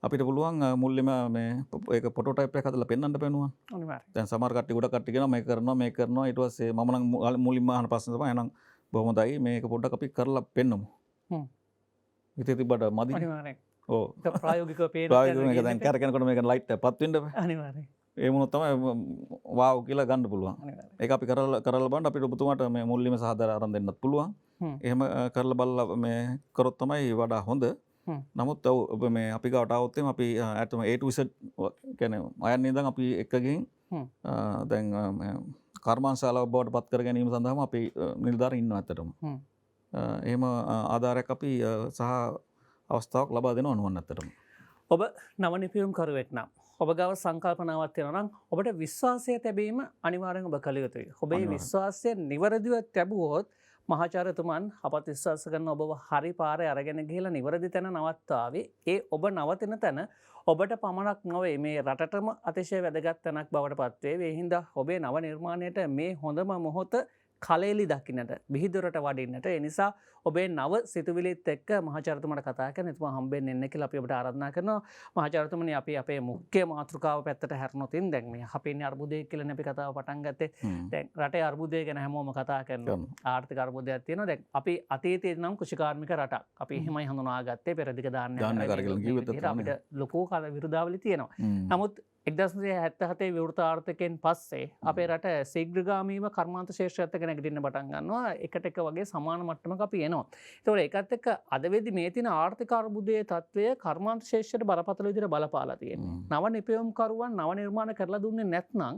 අපිට පුළුවන් මුල්ලෙම මේ ඒක ප්‍රොටෝටයිප් එකක් හදලා පෙන්වන්න බෑනවා. අනිවාර්යයෙන්. දැන් සමහර කට්ටිය ගොඩක් කට්ටිය කියනවා මේක කරනවා ඊට පස්සේ මම නම් මුලින්ම අහන ප්‍රශ්නේ තමයි එහෙනම් බොහොම හොඳයි මේක පොඩ්ඩක් අපි කරලා පෙන්නමු. ඉතින් තිබ්බට මදි. අනිවාර්යයෙන්. ඔව්. ප්‍රායෝගිකව පේන ප්‍රායෝගිකව දැන් කරගෙනකොට මේක ලයිට් එක පත් වෙන්න බෑ. අනිවාර්යයෙන්. ඒ මොනොත් තමයි වාව් කියලා ගන්න පුළුවන්. ඒක අපි කරලා බලන්න අපිට ඔබතුමාට මේ මුල්ලිම සහාදර අරන් දෙන්නත් පුළුවන්. එහෙම කරලා බලලා මේ කරොත් තමයි වඩා හොඳ. නමුත් ඔබ මේ අපි ගාවට આવොත් එම අපි ඇත්තම A to Z කියන්නේ අයන්නේ ඉඳන් අපි එක ගිහින් දැන් කර්මාන්තශාලාව බවට පත් කර ගැනීම සඳහාම අපි නිලධාරීන් ඉන්නවා ඇත්තටම. එහෙම ආධාරයක් අපි සහ අවස්ථාවක් ලබා දෙනවා නුවන් ඇත්තටම. ඔබ නවනි පෙම් කරුවෙක් නම් ඔබ ගාව සංකල්පනාවක් තියෙනවා නම් ඔබට විශ්වාසය තැබීම අනිවාර්යෙන් ඔබ කළ යුතුයි. ඔබේ විශ්වාසය නිවැරදිව තැබුවොත් මහාචාර්යතුමන් අපත් විශ්වාස කරන ඔබව හරි පාරේ අරගෙන ගිහිලා නිවැරදි තැන නවත්තාවේ. ඒ ඔබ නවතින තැන ඔබට පමණක් නොවේ මේ රටටම අතිශය වැදගත් තැනක් බවට පත්වේ. ඒ හින්දා ඔබේ නව නිර්මාණයට මේ හොඳම මොහොත කලෙලි දකින්නට විහිදුරට වඩින්නට. ඒ නිසා ඔබේ නව සිතුවිලිත් එක්ක මහාචාර්යතුමන්ට කතා කරන එතුමා හම්බෙන්න එන්න කියලා අපි ඔබට ආරාධනා කරනවා. මහාචාර්යතුමනි අපි අපේ මුඛ්‍ය මාතෘකාව පැත්තට හැරෙනොත් දැන් මේ අපි ඉන්නේ අර්බුදය කියලා අපි කතාව පටන් ගත්තේ. දැන් රටේ අර්බුදය ගැන හැමෝම කතා කරනවා. ආර්ථික අර්බුදයක් තියෙනවා. දැන් අපි අතීතයේ නම් කෘෂිකාර්මික රටක්. අපි එහෙමයි හඳුනාගත්තේ පෙරදිග ධාන්‍ය අපිට ලොකු කාල විරුදාවලි තියෙනවා. නමුත් 1977 විවෘත ආර්ථිකයෙන් පස්සේ අපේ රට ශීඝ්‍රගාමීව කර්මාන්ත ශේෂ්ත්‍රයත් එක්ක නැගිටින්න පටන් ගන්නවා. එකට එක වගේ සමාන මට්ටමක අපි එනවා. ඒතකොට ඒකත් එක්ක අද වෙද්දි මේ තියෙන ආර්ථික අර්බුදයේ තත්වය කර්මාන්ත ශේෂ්ත්‍රයට බරපතල විදිහට බලපාලා තියෙනවා. නව නිපැයුම්කරුවන් නව නිර්මාණ කරලා දුන්නේ නැත්නම්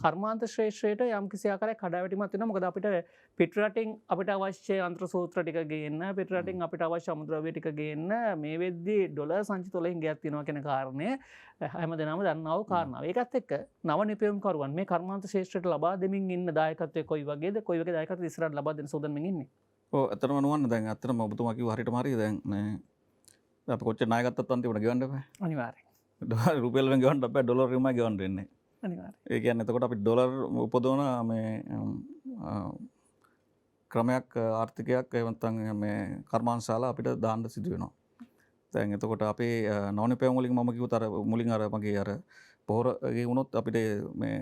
කර්මාන්ත ශ්‍රේෂ්ත්‍රයට යම් කිසි ආකාරයක කඩාවැටීමක් වෙනවා. මොකද අපිට පිටරටින් අපිට අවශ්‍ය යන්ත්‍ර සූත්‍ර ටික ගේන්න, පිටරටින් අපිට අවශ්‍ය අමුද්‍රව්‍ය ටික ගේන්න මේ වෙද්දි ඩොලර් සංචිත වලින් ගියක් තියෙනවා කියන කාරණය හැමදෙනාම දන්නා වූ කාරණාව. ඒකත් එක්ක නව නිපැයුම්කරුවන් මේ කර්මාන්ත ශේෂ්ත්‍රයට ලබා දෙමින් ඉන්න දායකත්වය කොයි වගේද? කොයි වගේ දායකත්වද ඉස්සරහට ලබා දෙන්න සූදානම්මින් ඉන්නේ? ඔව් ඇත්තටම නුවන්න දැන් ඇත්තටම ඔබතුමා කිව්ව හරියටම හරිය දැන් මේ අපි කොච්චර ණය ගත්තත් අන්තිමට ගෙවන්න බෑ. අනිවාර්යෙන්. රුපියල් වලින් ගෙවන්න බෑ ඩොලර් වලින්මයි ගෙවන්න වෙන්නේ. අනිවාර්යෙන්. ඒ කියන්නේ එතකොට අපි ඩොලර් උපදවන මේ ක්‍රමයක් ආර්ථිකයක් එහෙම නැත්නම් මේ කර්මාන්තශාලා අපිට දාන්න සිදු වෙනවා. දැන් එතකොට අපේ නවනිපැයුම් වලින් මම කිව්වත අර මුලින් අර මගේ අර පොහොර ගේ වුණොත් අපිට මේ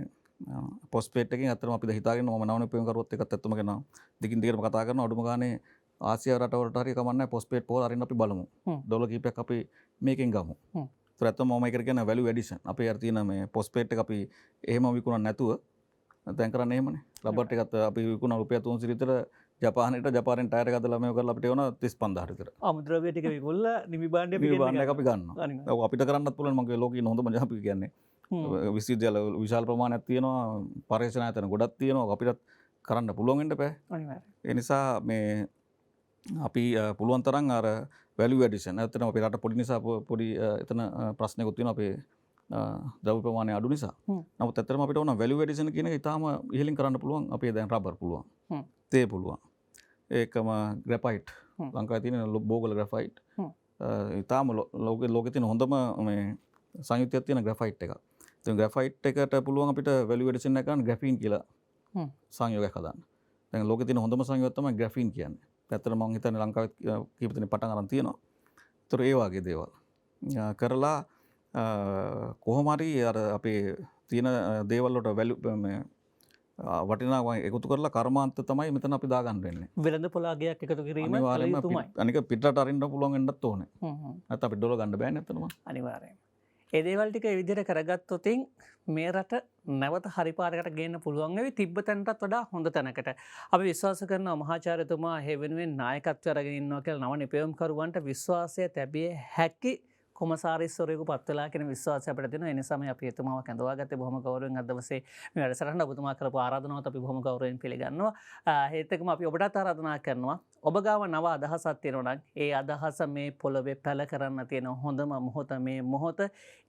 පොස්ට්පේඩ් එකකින් අත්‍තරම අපි දැන් හිතාගෙන මම නවනිපැයුම් කරුවොත් එකත් ඇත්තම කරනවා. දිගින් දිගටම කතා කරනවා අඩුම ගානේ ආසියා රටවලට හරි කමන්නේ පොස්ට්පේඩ් පොහොර අරින්න අපි බලමු. ඩොලර් කීපයක් අපි මේකෙන් ගමු. ඒත් ඇත්තම මම ඒකට කියන වැලියු ඇඩිෂන්. අපේ අර තියෙන මේ පොස්ට්පේඩ් එක අපි එහෙම විකුණන්නේ නැතුව දැන් කරන්නේ එහෙමනේ. රබර් ටිකත් අපි විකුණන රුපියල් 300 විතර ජපානයට ටයර් එකක් දාලා මේක කරලා අපිට එවන 35000 විතර. අමුද්‍රව්‍ය ටික විකුණලා නිමි භාණ්ඩය අපි ගන්නවා. ඔව් අපිට කරන්නත් පුළුවන් මගේ ලෝකේ ඉන්න හොඳම අපි කියන්නේ. විශ්වවිද්‍යාල විශාල ප්‍රමාණයක් තියෙනවා, පරීක්ෂණ ආයතන ගොඩක් තියෙනවා. අපිටත් කරන්න පුළුවන් වෙන්න බෑ. අනිවාර්යයෙන්. ඒ නිසා මේ අපි පුළුවන් තරම් අර වැලියු ඇඩිෂන් ඇත්තටම අපේ රට පොඩි නිසා පොඩි එතන ප්‍රශ්නයකුත් තියෙනවා අපේ ද්‍රව්‍ය ප්‍රමාණය අඩු නිසා. නමුත් ඇත්තටම අපිට ඕන වැලියු ඇඩිෂන් කියන එක ඉතාලම ඉහළින් කරන්න පුළුවන්. අපේ දැන් රබර් පුළුවන්. තේ පුළුවන්. ඒකම ග්‍රැෆයිට්. ලංකාවේ තියෙන බෝගල ග්‍රැෆයිට්. ඉතාලම ලෝකේ තියෙන හොඳම මේ සංයුතියක් තියෙන ග්‍රැෆයිට් එක. ඉතින් ග්‍රැෆයිට් එකට පුළුවන් අපිට වැලියු ඇඩිෂන් එක ගන්න ග්‍රැෆීන් කියලා සංයෝගයක් හදන්න. දැන් ලෝකේ තියෙන හොඳම සංයෝගය තමයි ග්‍රැෆීන් කියන්නේ. ඇත්තට මම හිතන්නේ ලංකාවේ කීප දෙනෙක් පටන් ගන්න තියෙනවා. ඒතර ඒ වගේ දේවල් කරලා කොහොම හරි අර අපේ තියෙන දේවල් වලට වැලියු මේ වටිනාකම එකතු කරලා කර්මාන්ත තමයි මෙතන අපි දාගන්න වෙන්නේ. වෙළඳ පොලාගයක් එකතු කිරීම අනිවාර්යයෙන්ම අනික පිටරට අරින්න පුළුවන් වෙන්නත් ඕනේ. නැත්නම් අපිට ඩොලර් ගන්න බෑනේ නැත්තනම. අනිවාර්යයෙන්. ඒ දේවල් ටික ඒ විදිහට කරගත්තොත් මේ රට නැවත හරි පාරකට ගේන්න පුළුවන් වෙවි තිබ්බ තැනටත් වඩා හොඳ තැනකට. අපි විශ්වාස කරනවා මහාචාර්යතුමා හේ වෙනුවෙන් නායකත්වය අරගෙන ඉන්නවා කියලා නව නිපැයුම්කරුවන්ට විශ්වාසය තැබිය හැකි කොමසාරිස්වරයෙකු පත් වෙලා කියන විශ්වාසය අපිට තියෙනවා. ඒ නිසා මේ අපි එතුමාව කැඳවා ගත්තේ බොහොම ගෞරවයෙන් අද දවසේ මේ වැඩසටහන ඔබතුමා කරපු ආරාධනාවත් අපි බොහොම ගෞරවයෙන් පිළිගන්නවා. ඒත් එක්කම අපි ඔබටත් ආරාධනා කරනවා ඔබ ගාව නව අදහසක් තියෙනවා නම් ඒ අදහස මේ පොළවේ පැල කරන්න තියෙන හොඳම මොහොත මේ මොහොත.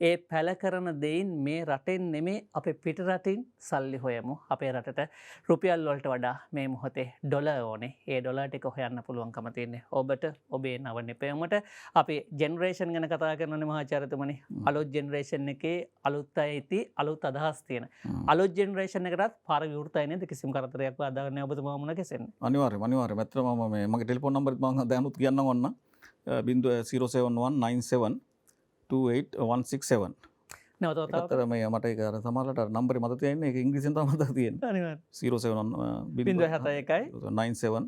ඒ පැල කරන දෙයින් මේ රටෙන් නෙමේ අපේ පිට රටින් සල්ලි හොයමු. අපේ රටට රුපියල් වලට වඩා මේ මොහොතේ ඩොලර් ඕනේ. ඒ ඩොලර් ටික හොයන්න පුළුවන්කම තියෙන්නේ ඔබට ඔබේ නව නිපැයුමට. අපි ජෙනරේෂන් ගැන කතා කරනනේ මහාචාර්යතුමනි. අලුත් ජෙනරේෂන් එකේ අලුත් අයති අලුත් අදහස් තියෙන. අලුත් ජෙනරේෂන් එකටත් පාර විවෘතයි නේද? කිසිම කරදරයක් බාධාවක් නැහැ ඔබතුමා මුණ ගැසෙන්නේ. අනිවාර්යයෙන් ඇත්තටම මම මගේ ටෙලිෆෝන් නම්බරෙත් මම දැනුත් කියන්නම් ඔන්න 07197281167 නැවතත් අතර මේ මට ඒක අර සමහරවිට අර නම්බරේ මතක තියෙන්නේ ඒක ඉංග්‍රීසියෙන් තමයි මතක තියෙන්නේ අනිවාර්යයෙන් 071 97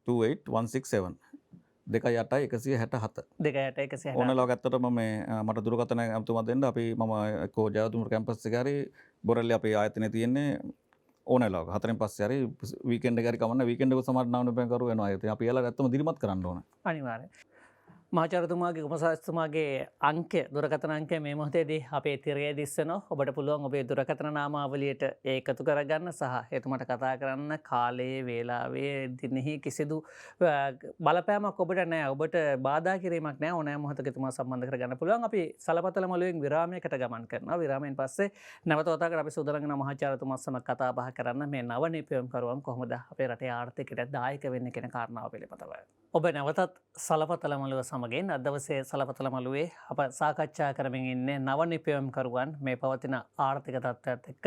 28167 28167 ඕනලා ගත්තටම මේ මට දුරකථන අමතුමා දෙන්න අපි මම එක්කෝ ජයවතුමුර කැම්පස් එකේ හරි බොරැල්ලේ අපේ ආයතනයේ තියෙන්නේ ඕනලා හතරෙන් පස්සේ හරි වීකෙන්ඩ් එක හරි කමන්න වීකෙන්ඩ් එක සමහර නවනිපැයුම් කරු වෙනවා. ඉතින් අපි එයාලා ඇත්තම දිරිමත් කරන්න ඕන. අනිවාර්යයෙන්. මහාචාර්යතුමාගේ කොමසාරිස්තුමාගේ අංකය දුරකථන අංකය මේ මොහොතේදී අපේ තිරයේ දිස්සනවා. ඔබට පුළුවන් ඔබේ දුරකථන නාමාවලියට ඒකතු කරගන්න සහ එතුමට කතා කරන්න කාලයේ වේලාවේ දිනෙහි කිසිදු බලපෑමක් ඔබට නෑ. ඔබට බාධා කිරීමක් නෑ. ඕනෑම මොහොතක එතුමා සම්බන්ධ කරගන්න පුළුවන්. අපි සලපතල මළුවෙන් විරාමයකට ගමන් කරනවා. විරාමයෙන් පස්සේ නැවත වතාවකට අපි සූදානම් වෙනවා මහාචාර්යතුමා සමග කතා බහ කරන්න මේ නව නිපැයුම්කරුවන් කොහොමද අපේ රටේ ආර්ථිකයට දායක වෙන්නේ කියන කාරණාව පිළිබඳව. ඔබ නැවතත් සලපතල මළුව සමගින් අද දවසේ සලපතල මළුවේ අප සාකච්ඡා කරමින් ඉන්නේ නව නිපැයුම්කරුවන් මේ පවතින ආර්ථික තත්ත්වයත් එක්ක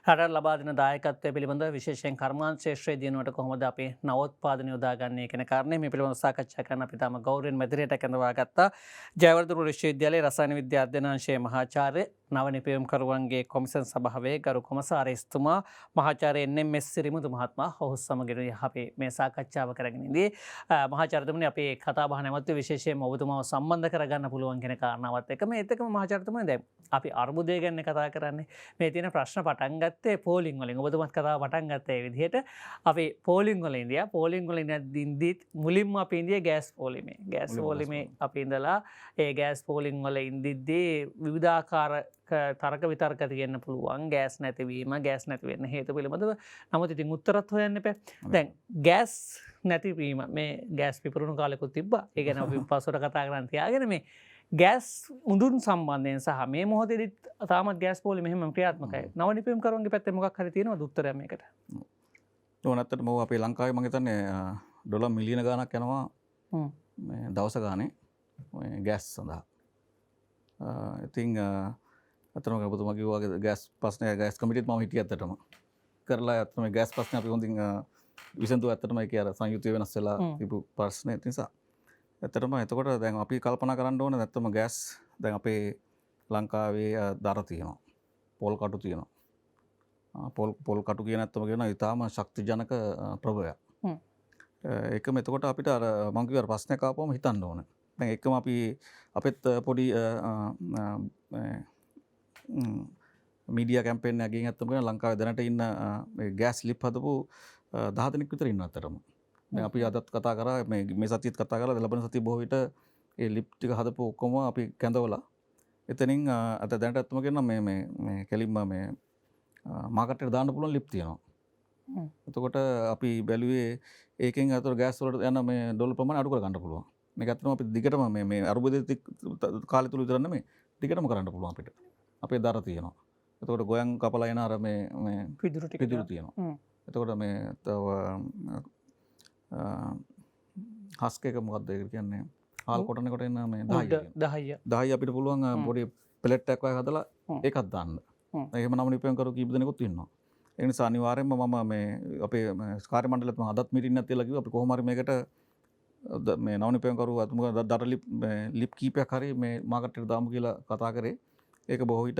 රටට ලබා දෙන දායකත්වය පිළිබඳව විශේෂයෙන් කර්මාන්ත ක්ෂේත්‍රයේ දිනුවට කොහොමද අපි නවෝත්පාදන යොදාගන්නේ කියන කාරණේ මේ පිළිබඳව සාකච්ඡා කරන්න අපි තාම ගෞරවයෙන් මැදිරියට කැඳවා ගත්තා. ජයවර්ධන විශ්වවිද්‍යාලයේ රසායන විද්‍යා අධ්‍යනාංශයේ මහාචාර්ය නව නිපැයුම්කරුවන්ගේ කොමිසම් සභාවේ ගරු කොමසාරිස්තුමා මහාචාර්ය එන්.එම්.එස්. සිරිමුතු මහත්මයා ඔහු සමග අපි මේ සාකච්ඡාව කරගෙන ඉදී මහාචාර්යතුමනි අපේ කතා බහ නැවතුනේ විශේෂයෙන්ම ඔබතුමාව සම්බන්ධ කරගන්න පුළුවන් කියන කාරණාවත් එක්ක මේත් එක්කම මහාචාර්යතුමනි දැන් අපි අර්බුදය ගැන කතා කරන්නේ මේ තියෙන ප්‍රශ්න පටන් ගත්තේ පෝලිං වලින් ඔබතුමාත් කතාව පටන් ගත්තා ඒ විදිහට අපි පෝලිං වල ඉඳියා පෝලිං වල ඉඳිද්දි මුලින්ම අපි ඉඳියේ ගෑස් පෝලිමේ අපි ඉඳලා ඒ ගෑස් පෝලිං වල ඉඳිද්දී විවිධාකාර තරක විතර්ක තියෙන්න පුළුවන් ගෑස් නැතිවීම ගෑස් නැති වෙන්න හේතු පිළිබඳව. නමුත් ඉතින් උත්තරත් හොයන්න එපා. දැන් ගෑස් නැතිවීම මේ ගෑස් පිපුරුණු කාලෙකුත් තිබ්බා. ඒ ගැන අපි පස්සට කතා කරන්න තියාගෙන මේ ගෑස් උඳුන් සම්බන්ධයෙන් සහ මේ මොහොතේදී තාමත් ගෑස් පෝලිම මෙහෙම ක්‍රියාත්මකයි. නව නිපැයුම්කරුවන්ගේ පැත්තේ මොකක් හරි තියෙනවද උත්තරයක් මේකට? ඕනත්තට මොව අපේ ලංකාවේ මම හිතන්නේ ඩොලර් මිලියන ගාණක් යනවා මේ දවස ගානේ ගෑස් සඳහා. ඉතින් අතරම ඔබතුමා කිව්වා වගේ ගෑස් ප්‍රශ්නය ගෑස් කමිටියේත් මම හිටියේ ඇත්තටම කරලා ඇත්තටම ගෑස් ප්‍රශ්නේ අපි හොඳින් විසඳුවා ඇත්තටම ඒකේ අර සංයුතිය වෙනස් වෙලා තිබු ප්‍රශ්නේ නිසා ඇත්තටම එතකොට දැන් අපි කල්පනා කරන්න ඕනේ නැත්තම ගෑස් දැන් අපේ ලංකාවේ දර තියෙනවා පොල් කටු තියෙනවා පොල් කටු කියන ඇත්තම කියනවා ඊටාම ශක්තිජනක ප්‍රභවයක් ඒකම එතකොට අපිට අර මම කිව්වා ප්‍රශ්නයක් ආපුවම හිතන්න ඕනේ දැන් එකම අපි අපිත් පොඩි මීඩියා කැම්පේන් එකක් ගෙන් ඇත්තම කියන ලංකාවේ දැනට ඉන්න ගෑස් ලිප් හදපු 10 දෙනෙක් විතර ඉන්නවා අතරම. දැන් අපි අදත් කතා කරා මේ සතියේත් කතා කරලා ලබන සතිය බොහෝ විට ඒ ලිප් ටික හදපු ඔක්කොම අපි කැඳවලා එතනින් අද දැනට ඇත්තම කියනවා මේ කෙලින්ම මේ මාකට් එකට දාන්න පුළුවන් ලිප් තියෙනවා. එතකොට අපි බැලුවේ ඒකෙන් අතර ගෑස් වලට යන මේ ඩොලර් ප්‍රමාණය අඩු කර ගන්න පුළුවන්. මේක ඇත්තටම අපි දිගටම මේ අරුබුදේ කාලය තුල විතර නෙමෙයි දිගටම කරන්න පුළුවන් අපිට. අපේ දර තියෙනවා. එතකොට ගොයන් කපලා එන අර මේ පිදුරු තියෙනවා. එතකොට මේ තව හස්ක් එක මොකක්ද ඒක කියන්නේ? හාල් කොටන කොට එන මේ 10 අපිට පුළුවන් පොඩි පෙලට් එකක් වගේ හදලා ඒකත් දාන්න. එහෙම නම නිපැයුම්කරු කීප දෙනෙකුත් ඉන්නවා. ඒ නිසා අනිවාර්යයෙන්ම මම මේ අපේ කාර්ය මණ්ඩලෙත් මම අදත් මීටින් එකක් තියලා කිව්වා අපි කොහොම හරි මේකට මේ නව නිපැයුම්කරු අතුම දර ලිප් කීපයක් හරි මේ මාකට් එකට දාමු කියලා කතා කරේ. ඒක බොහෝ විට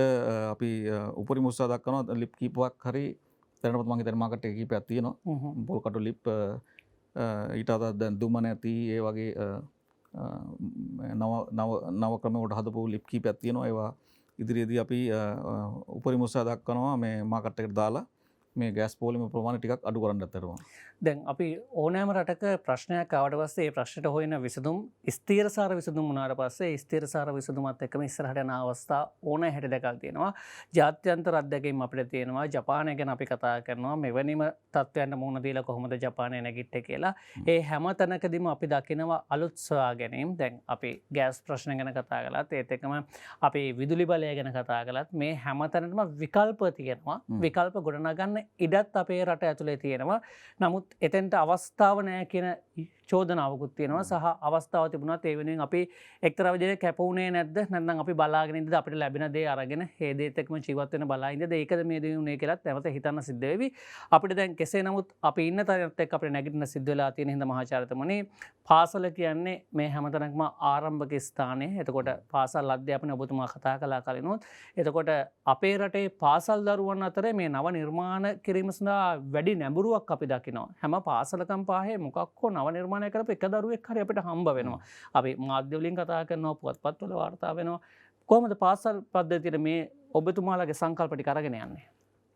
අපි උපරිම උත්සාහ දක්වනවා ලිප් කීපයක් හරි දැනටමත් මම හිතන්නේ මාකට් එකේ කීපයක් තියෙනවා. පොල් කටු ලිප් ඊට අද දැන් දුම නැති ඒ වගේ නව ක්‍රම වලට හදපු ලිප් කීපයක් තියෙනවා. ඒවා ඉදිරියේදී අපි උපරිම උත්සාහ දක්වනවා මේ මාකට් එකට දාලා මේ ගෑස් පෝලිම ප්‍රමාණය ටිකක් අඩු කරන්න ඇතරම. දැන් අපි ඕනෑම රටක ප්‍රශ්නයක් ආවට පස්සේ ඒ ප්‍රශ්නට හොයන විසඳුම් ස්ථීරසාර විසඳුම් වුණාට පස්සේ ස්ථීරසාර විසඳුමත් එක්කම ඉස්සරහට යන අවස්ථා ඕනෑ හැට දැකලා තියෙනවා. ජාත්‍යන්තර අත්දැකීම් අපිට තියෙනවා. ජපානය ගැන අපි කතා කරනවා. මෙවැනිම තත්ත්වයන්ට මුහුණ දීලා කොහොමද ජපානය නැගිට්ටේ කියලා. ඒ හැම තැනකදීම අපි දකිනවා අලුත් සොයා ගැනීම. දැන් අපි ගෑස් ප්‍රශ්න ගැන කතා කළත් ඒත් එක්කම අපි විදුලි බලය ගැන කතා කළත් මේ හැම තැනටම විකල්ප තියෙනවා. විකල්ප ගොඩනගන්න ඉඩත් අපේ රට ඇතුලේ තියෙනවා. නමුත් එතෙන්ට අවස්ථාව නෑ කියන චෝදනාවකුත් තියෙනවා සහ අවස්ථාව තිබුණත් ඒ වෙනුවෙන් අපි එක්තරා විදිහට කැපුණේ නැද්ද නැත්නම් අපි බලාගෙන ඉඳලා අපිට ලැබෙන දේ අරගෙන ඒ දේත් එක්කම ජීවත් වෙන බලා ඉඳලා ඒකද මේ දේ උනේ කියලාත් නැවත හිතන්න සිද්ධ වෙවි. අපිට දැන් කෙසේ නමුත් අපි ඉන්න තැනත් එක්ක අපිට නැගිටින සිද්ධ වෙලා තියෙන හින්දා මහාචාර්යතුමනි පාසල කියන්නේ මේ හැමතැනකම ආරම්භක ස්ථානය. එතකොට පාසල් අධ්‍යාපනය ඔබතුමා කතා කළා කලිනුත්. එතකොට අපේ රටේ පාසල් දරුවන් අතර මේ නව නිර්මාණ කිරීම සඳහා වැඩි නැඹුරුවක් අපි දකිනවා. හැම පාසලකම් පාහේ මොකක් හෝ නව නිර්මාණය කරපු එක දරුවෙක් හරි අපිට හම්බ වෙනවා. අපි මාධ්‍ය වලින් කතා කරනවා, පුවත්පත්වල වාර්තා වෙනවා. කොහොමද පාසල් පද්ධතියේ මේ ඔබතුමාලගේ සංකල්ප ටික අරගෙන යන්නේ?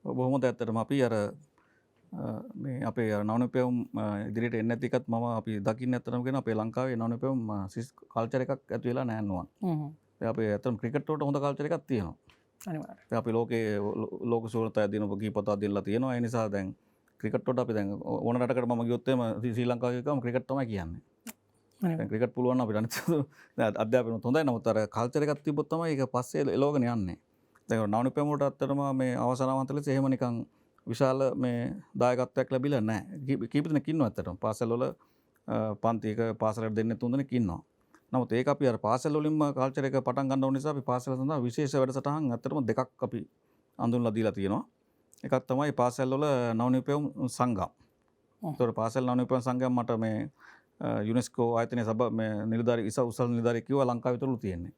බොහොම ඇත්තටම අපි අර මේ අපේ නවනිපැවුම් ඉදිරියට එන්නේ නැති එකත් මම අපි දකින්න ඇත්තටම කියන අපේ ලංකාවේ නවනිපැවුම් කල්චර් එකක් ඇති වෙලා නැහැ නුවන්. අපේ ඇත්තටම ක්‍රිකට් වලට හොඳ කල්චර් එකක් තියෙනවා. අනිවාර්යයෙන්. අපි ලෝකේ ලෝක සූරතය දින කීපතා දෙන්නලා තියෙනවා. ඒ නිසා දැන් ක්‍රිකට් වලට අපි දැන් ඕන රටකට මම ගියොත් එහෙම ශ්‍රී ලංකාවේ ගිහම ක්‍රිකට් තමයි කියන්නේ. දැන් ක්‍රිකට් පුළුවන් අපිට අනිත් අධ්‍යාපනය හොඳයි. නමුත් අර කල්චර් එකක් තිබ්බොත් තමයි ඒක පස්සේ එලවගෙන යන්නේ. දැන් නවනිපැවුම් වලට ඇත්තටම මේ අවසානවන්ත ලෙස එහෙම නිකන් විශාල මේ දායකත්වයක් ලැබිලා නැහැ. කීප දෙනෙක් ඉන්නවා ඇත්තටම. පාසල් වල පන්ති එක පාසලට දෙන්නේ 3 දෙනෙක් ඉන්නවා. නමුත් ඒක අපි අර පාසල් වලින්ම කල්චර් එක පටන් ගන්න ඕන නිසා අපි පාසල සඳහා විශේෂ වැඩසටහන් ඇත්තටම දෙකක් අපි අඳුන්ලා දීලා තියෙනවා. එකක් තමයි පාසල් වල නවනිපැවුම් සංගම්. ඒතකොට පාසල් නවනිපැවුම් සංගම් මට මේ යුනෙස්කෝ ආයතනයේ සභා මේ නිලධාරි උසස් නිලධාරි කිව්වා ලංකාවේ විතරලු තියෙන්නේ.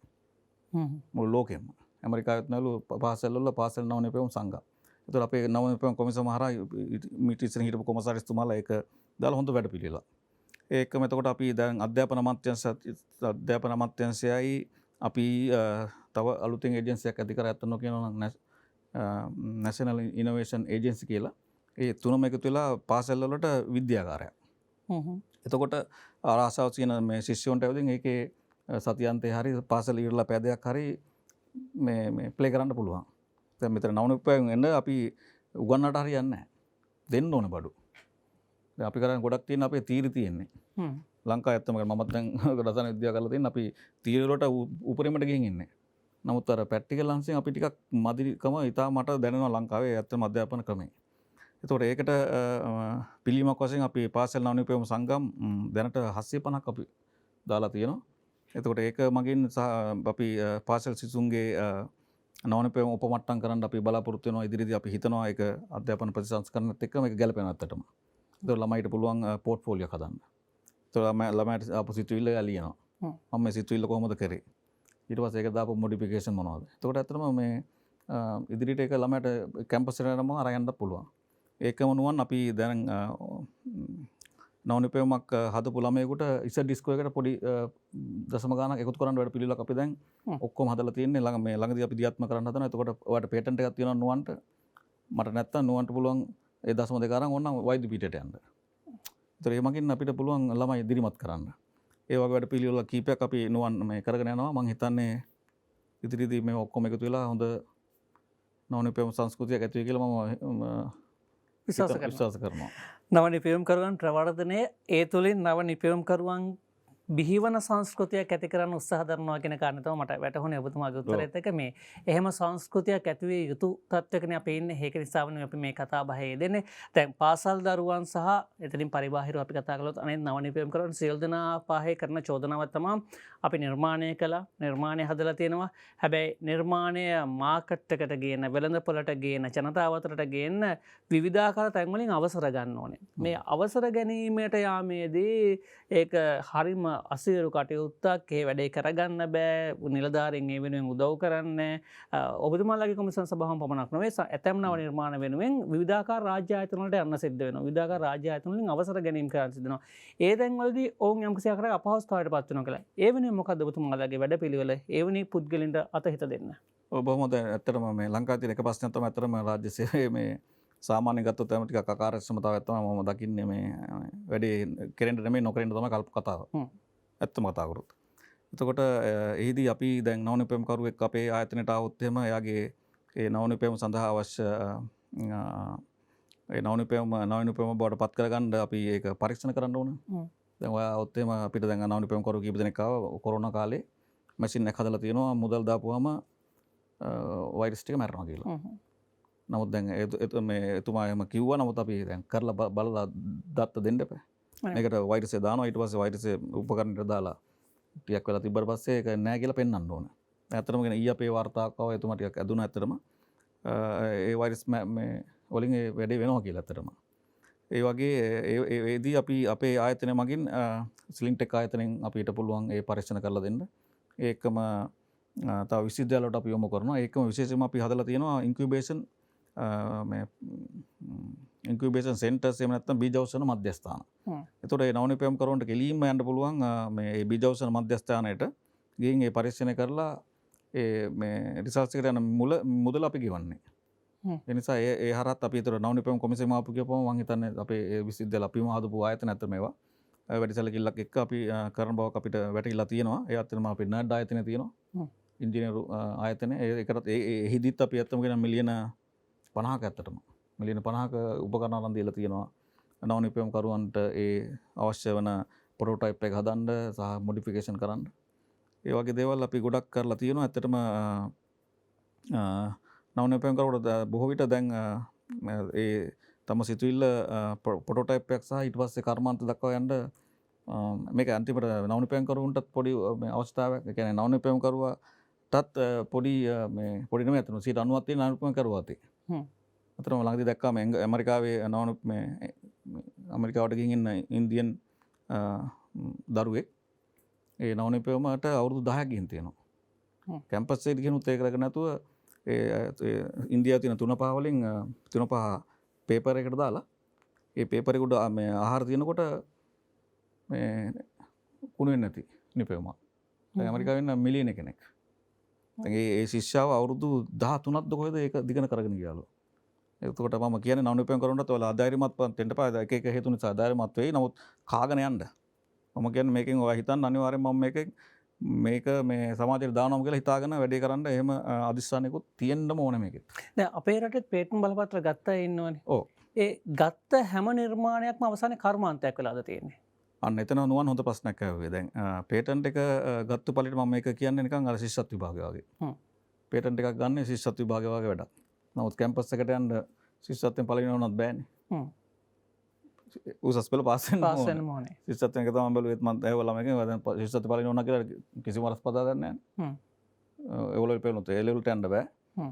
මුළු ලෝකෙම. ඇමරිකාවෙත් නැලු පාසල් වල පාසල් නවනිපැවුම් සංගම්. ඒතකොට අපේ නවනිපැවුම් කොමිසම හරහා මීට ඉස්සර හිටපු කොමසාරිස්තුමාලා ඒක දාලා හොඳ වැඩ පිළිවෙලක්. ඒකම එතකොට අපි දැන් අධ්‍යාපන අමාත්‍යාංශයයි අපි තව අලුතෙන් ඒජන්සියක් ඇති කර ඇත්තනවා කියනවා නම් නැෂනල් ඉනෝවේෂන් ඒජන්සි කියලා. ඒ තුනම එකතු වෙලා පාසල් වලට විද්‍යාගාරයක්. එතකොට ආසාව තියෙන මේ ශිෂ්‍යයන්ට ඇවිදින් ඒකේ සතියන්තේ හරි පාසල ඉවරලා පැයක් හරි මේ ප්ලේ කරන්න පුළුවන්. දැන් මෙතන නවනිපැවුම් එන්න අපි උගන්නට හරියන්නේ නැහැ. දෙන්න ඕන බඩු. දැන් අපි කරන්නේ ගොඩක් තියෙන අපේ තීරි තියෙන්නේ. ලංකාවේ ඇත්තම මමත් දැන් රසායන විද්‍යාව කරලා තියෙන අපි තීරි වලට උපරිමයට ගිහින් ඉන්නේ. නමුත් අර ප්‍රැක්ටිකල් අංශයෙන් අපි ටිකක් මදිකම ඉතා මට දැනෙනවා ලංකාවේ ඇත්තම අධ්‍යාපන ක්‍රමේ. ඒතකොට ඒකට පිළිමක් වශයෙන් අපි පාසල් නවනිපැවුම් සංගම් දැනට 750ක් අපි දාලා තියෙනවා. එතකොට ඒක මගින් අපි පාසල් සිසුන්ගේ නවනිපැවුම් උපමට්ටම් කරන්න අපි බලාපොරොත්තු වෙනවා. ඉදිරියේදී අපි හිතනවා ඒක අධ්‍යාපන ප්‍රතිසංස්කරණයත් එක්ක මේක ගැලපෙනවා ඇත්තටම. ඒතකොට ළමයිට පුළුවන් පෝර්ට්ෆෝලියෝ හදන්න. ඒතකොට ළමයට ආපු සිතුවිල්ල ලියනවා. මම මේ සිතුවිල්ල කොහොමද කරේ? ඊට පස්සේ ඒක දාපු මොඩිෆිකේෂන් මොනවද? එතකොට ඇත්තටම මේ ඉදිරියට ඒක ළමයට කැම්පස් එකට යනම අරයන්ට පුළුවන්. ඒකම නුවන් අපි දැන් නවනිපැවුමක් හදපු ළමයෙකුට ඉස්සර් ඩිස්කෝ එකට පොඩි දශම ගාණක් එකතු කරන්න වැඩ පිළිවෙලක් අපි දැන් ඔක්කොම හදලා තියෙන්නේ ළඟදී අපි දියත්ම කරන්න හදනවා. එතකොට ඔයාලට පේටන්ට් එකක් තියෙනවා නුවන්ට. මට නැත්තම් නුවන්ට පුළුවන් ඒ දශම දෙක අරන් ඕනනම් වෛද්‍ය පීඨයට යන්න. ඒතර ඒ මගින් අපිට පුළුවන් ළමයි දිරිමත් කරන්න. ඒ වගේ වැඩ පිළිවෙල කීපයක් අපි නුවන් මේ කරගෙන යනවා. මම හිතන්නේ ඉදිරියේදී මේ ඔක්කොම එකතු වෙලා හොඳ නවනිපැවුම් සංස්කෘතියක් ඇති වෙයි කියලා මම විශ්වාස කරනවා. නව නිපැයුම්කරුවන් ප්‍රවර්ධනය ඒ තුළින් නව නිපැයුම්කරුවන් බිහිවන සංස්කෘතියක් ඇති කරන්න උත්සාහ දරනවා කියන කාරණය තමයි මට වැටහුණේ ඔබතුමාගේ උත්තරයත් එක්ක. මේ එහෙම සංස්කෘතියක් ඇති විය යුතු තත්වයකනේ අපි ඉන්නේ. ඒක නිසාවනේ අපි මේ කතා බහේ යෙදෙන්නේ. දැන් පාසල් දරුවන් සහ එතනින් පරිබාහිරව අපි කතා කළොත් අනේ නව නිපැයුම්කරුවන් සියලු දෙනා පහේ කරන චෝදනාවක් තමයි අපි නිර්මාණය හදලා තියෙනවා. හැබැයි නිර්මාණය මාකට් එකට ගේන, වෙළඳපොළට ගේන, ජනතාව අතරට ගේන්න විවිධාකාර තැන් වලින් අවසර ගන්න ඕනේ. මේ අවසර ගැනීමට යාමේදී ඒක හරිම අසීරු කටයුත්තක්. ඒ වැඩේ කරගන්න බෑ. නිලධාරීන් ඒ වෙනුවෙන් උදව් කරන්නේ ඔබතුමාලාගේ කොමිසම් සභාවම පමණක් නෙවෙයි, ඇතැම් නව නිර්මාණ වෙනුවෙන් විවිධාකාර රාජ්‍ය ආයතන වලට යන්න සිද්ධ වෙනවා. විවිධාකාර රාජ්‍ය ආයතන වලින් අවසර ගැනීම කරන්න සිද්ධ වෙනවා. ඒ තැන්වලදී ඔවුන් යම්කිසි ආකාරයක අපහසුතාවයට පත් වෙනවා කියලා. ඒ වෙනුවෙන් මොකද්ද ඔබතුමාලාගේ වැඩපිළිවෙල? ඒ වෙනි පුද්ගලින්ට අතහිත දෙන්න. ඔව් බොහොම හොඳයි. ඇත්තටම මේ ලංකාවේ තියෙන එක ප්‍රශ්නයක් තමයි ඇත්තටම රාජ්‍ය සේවයේ මේ සාමාන්‍ය ගත්තොත් තමයි ටිකක් අකාර්යක්ෂමතාවයක් තමයි මම දකින්නේ මේ වැඩේ කෙරෙන්න නෙමෙයි නොකරෙන්න තමයි කතාව. ඇත්තම කතා කරොත්. එතකොට එහිදී අපි දැන් නවනිපැයුම්කරුවෙක් අපේ ආයතනයට ආවොත් එහෙම එයාගේ ඒ නවනිපැයුම සඳහා අවශ්‍ය ඒ නවනිපැයුම බවට පත් කරගන්න අපි ඒක පරීක්ෂණ කරන්න ඕන. දැන් ඔයා આવොත් එහෙම අපිට දැන් නවනිපැයුම්කරු කීප දෙනෙක් ආවා කොරෝනා කාලේ මැෂින් එක හදලා තියෙනවා මුදල් දාපුවාම වෛරස් ටික මැරෙනවා කියලා. නමුත් දැන් එතුමා එහෙම කිව්වා. නමුත් අපි දැන් කරලා බලලා දත්ත දෙන්න එපා. මේකට වෛරසය දානවා. ඊට පස්සේ වෛරසය උපකරණයට දාලා ටිකක් වෙලා තිබ්බට පස්සේ ඒක නෑ කියලා පෙන්වන්න ඕන. ඇත්තටම කියන ඊ අපේ වාර්තාවක් ආවා එතුමා ටිකක් ඇදුණා ඇත්තටම. ඒ වෛරස් මේ වලින් ඒ වැඩේ වෙනවා කියලා ඇත්තටම. ඒ වගේ ඒදී අපි අපේ ආයතනය මගින් සිලින්ටෙක් ආයතනයෙන් අපිට පුළුවන් ඒ පරීක්ෂණ කරලා දෙන්න. ඒකම තව විශ්වවිද්‍යාලවලට අපි යොමු කරනවා. ඒකම විශේෂයෙන්ම අපි හදලා තියෙනවා ඉන්කියුබේෂන් සෙන්ටර්ස් එහෙම නැත්නම් බීජෞෂධ මධ්‍යස්ථාන. ඒතකොට ඒ නවනිපැයුම්කරුවන්ට කෙලින්ම යන්න පුළුවන් මේ බීජෞෂධ මධ්‍යස්ථානයට ගිහින් ඒ පරීක්ෂණ කරලා ඒ මේ රිසර්ච් එකට යන මුදල අපි ගෙවන්නේ. ඒ නිසා ඒ හරහත් අපි ඒතර නව නිපැයුම් කොමිසම ආපු ගියපම මම හිතන්නේ අපේ ඒ විශ්වවිද්‍යාල අපිම හදපු ආයතන අතර මේවා වැඩිසැලකිල්ලක් එක්ක අපි කරන බවක් අපිට වැටහිලා තියෙනවා. ඒ අතරම අපි නඩ් ආයතනය තියෙනවා. ඉංජිනේරු ආයතනය ඒකටත් එහිදීත් අපි ඇත්තම කියන මිලියන 50ක ඇත්තටම මිලියන 50ක උපකරණ අරන් දීලා තියෙනවා. නව නිපැයුම් කරුවන්ට ඒ අවශ්‍ය වෙන ප්‍රොටෝටයිප් එක හදන්න සහ මොඩිෆිකේෂන් කරන්න. ඒ වගේ දේවල් අපි ගොඩක් කරලා තියෙනවා. ඇත්තටම නව නිපැයුම් කරුවට බොහෝ විට දැන් ඒ තම සිතුවිල්ල ප්‍රොටෝටයිප් එකක් සහ ඊට පස්සේ කර්මාන්ත දක්වා යන්න මේක අන්තිමට නව නිපැයුම් කරුවන්ටත් පොඩි අවස්ථාවක්. ඒ කියන්නේ නව නිපැයුම් කරුවාටත් පොඩි මේ පොඩි නෙමෙයි අතන 90ක් තියෙන නව නිපැයුම් කරුවා තියෙන්නේ. අතරම ළඟදී දැක්කම ඇමරිකාවේ ඇමරිකාවට ගිහින් ඉන්න ඉන්දියන් දරුවෙක් ඒ නව නිපැයුමට අවුරුදු 10ක් ගිහින් තියෙනවා. කැම්පස් එකේ ගිහිනුත් ඒක කරගෙන නැතුව ඒ ඉන්දියාවේ තියෙන 3 වලින් 3 පේපර් එකට දාලා ඒ පේපර් එක උඩ මේ ආහාර තියෙනකොට මේ කුණු වෙන්නේ නැති නිපැයුමක්. දැන් ඇමරිකාවේ ඉන්න මිලියන කෙනෙක්. දැන් ඒ ශිෂ්‍යාව අවුරුදු 13ක්ද කොහෙද ඒක දිගන කරගෙන ගියාලු. එතකොට මම කියන්නේ නව නිපැයුම් කරනකොට ඔයාලා අධෛර්යමත් වෙන්න එපා. එක එක හේතු නිසා අධෛර්යමත් වෙයි. නමුත් කාගෙන යන්න. මම කියන්නේ මේකෙන් ඔයා හිතන්න අනිවාර්යෙන් මම මේක මේ සමාජයට දානවා කියලා හිතාගෙන වැඩේ කරන්න එහෙම අදිස්ථානයකුත් තියෙන්නම ඕනේ මේකෙත්. දැන් අපේ රටේ පේටන්ට් බලපත්‍ර ගත්තා ඉන්නවනේ. ඔව්. ඒ ගත්ත හැම නිර්මාණයක්ම අවසානයේ කර්මාන්තයක් වෙලාද තියෙන්නේ. අන්න එතන නුවන් හොඳ ප්‍රශ්නයක් ආවේ. දැන් පේටන්ට් එක ගත්ත පළිට මම මේක කියන්නේ නිකන් අර ශිෂ්‍යත්ව විභාගය වගේ. පේටන්ට් එකක් ගන්න ශිෂ්‍යත්ව විභාගය වගේ වැඩක්. නමුත් කැම්පස් එකට යන්න ශිෂ්‍යත්වයෙන් පළවෙනි වුණත් බෑනේ. උසස් පෙළ පාස් වෙන්න ඕනේ. ශිෂ්‍යත්වයෙන් එක තමයි බැලුවෙත් මම ඒවල මේකෙන් දැන් ශිෂ්‍යත්ව පළවෙනි වුණා කියලා කිසිම වරස් පදා ගන්න නැහැ. ඒවල පෙළුනොත් ඒ ලෙවල්ට යන්න බෑ.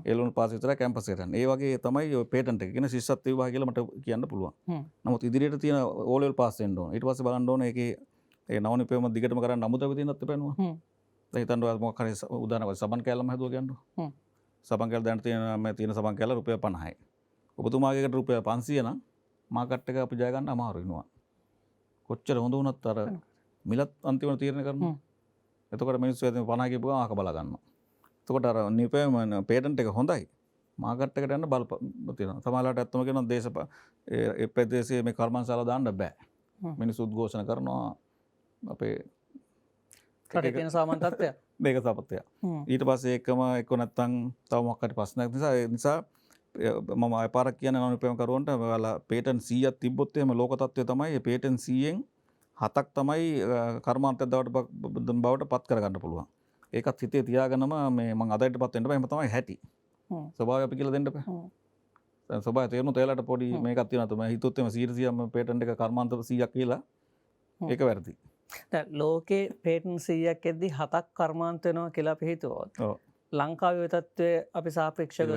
ඒ ලෙවල් පාස් විතරයි කැම්පස් එකට යන්න. ඒ වගේ තමයි ඔය පේටන්ට් එක කියන ශිෂ්‍යත්ව විභාගය කියලා මට කියන්න පුළුවන්. නමුත් ඉදිරියට තියෙන ඕ ලෙවල් පාස් වෙන්න ඕන. ඊට පස්සේ බලන්න ඕනේ ඒකේ ඒ නව නිපැයුම දිගටම කරන්න අමුද්‍රව්‍ය තියෙනත් එපැනවා. දැන් හිතන්න ඔය මොකක් හරි උදාහරණයක් සබන් කෑල්ලම හදුවා කියන්නකො. සබන් කෑල්ල දැන් තියෙන සබන් කෑල්ල රුපියල් 50යි. ඔබතුමාගේකට රුපියල් 500 නම් මාකට් එක අපි ජය ගන්න අමාරු වෙනවා. කොච්චර හොඳ වුණත් අර මිලත් අන්තිමට තීරණය කරනවා. එතකොට මිනිස්සු එතන 50 කියපු ගමන් ආක බලා ගන්නවා. එතකොට අර නිපැයුම පේටන්ට් එක හොඳයි. මාකට් එකට යන්න තියෙනවා. සමහරවිට ඇත්තම කියනවා ඒ ප්‍රදේශයේ මේ කර්මාන්තශාලා දාන්න බෑ. මිනිස්සු උද්ඝෝෂණ කරනවා. අපේ රටේ තියෙන සාමාන්‍ය තත්ත්වය. මේක සපත්ය. ඊට පස්සේ එකම එක්ක නැත්තම් තව මොකක් හරි ප්‍රශ්නයක් නිසා මම අපාරක් කියන්නේ නව නිපැයුම් කරුවන්ට ඔයාලා පේටන්ට් 100ක් තිබ්බොත් එහෙම ලෝක තත්ත්වය තමයි මේ පේටන්ට් 100න් 7ක් තමයි කර්මාන්තයක් බවට පත් කරගන්න පුළුවන්. ඒකත් හිතේ තියාගෙනම මේ මම අදයිටපත් වෙන්න බෑ. එහෙම තමයි හැටි. ස්වභාවය අපි කියලා දෙන්න බෑ. දැන් ස්වභාවය තේරුණොත් එයාලට පොඩි මේකක් තියෙනවා තමයි. හිතුවොත් එimhe 100%ම පේටන්ට් එක කර්මාන්ත 100ක් කියලා ඒක වැරදි. දැන් ලෝකේ පේටන්ට් 100ක් එද්දි 7ක් කර්මාන්ත වෙනවා කියලා අපි හිතුවොත්. ලංකාවේ තත්ත්වය අපි සාපේක්ෂව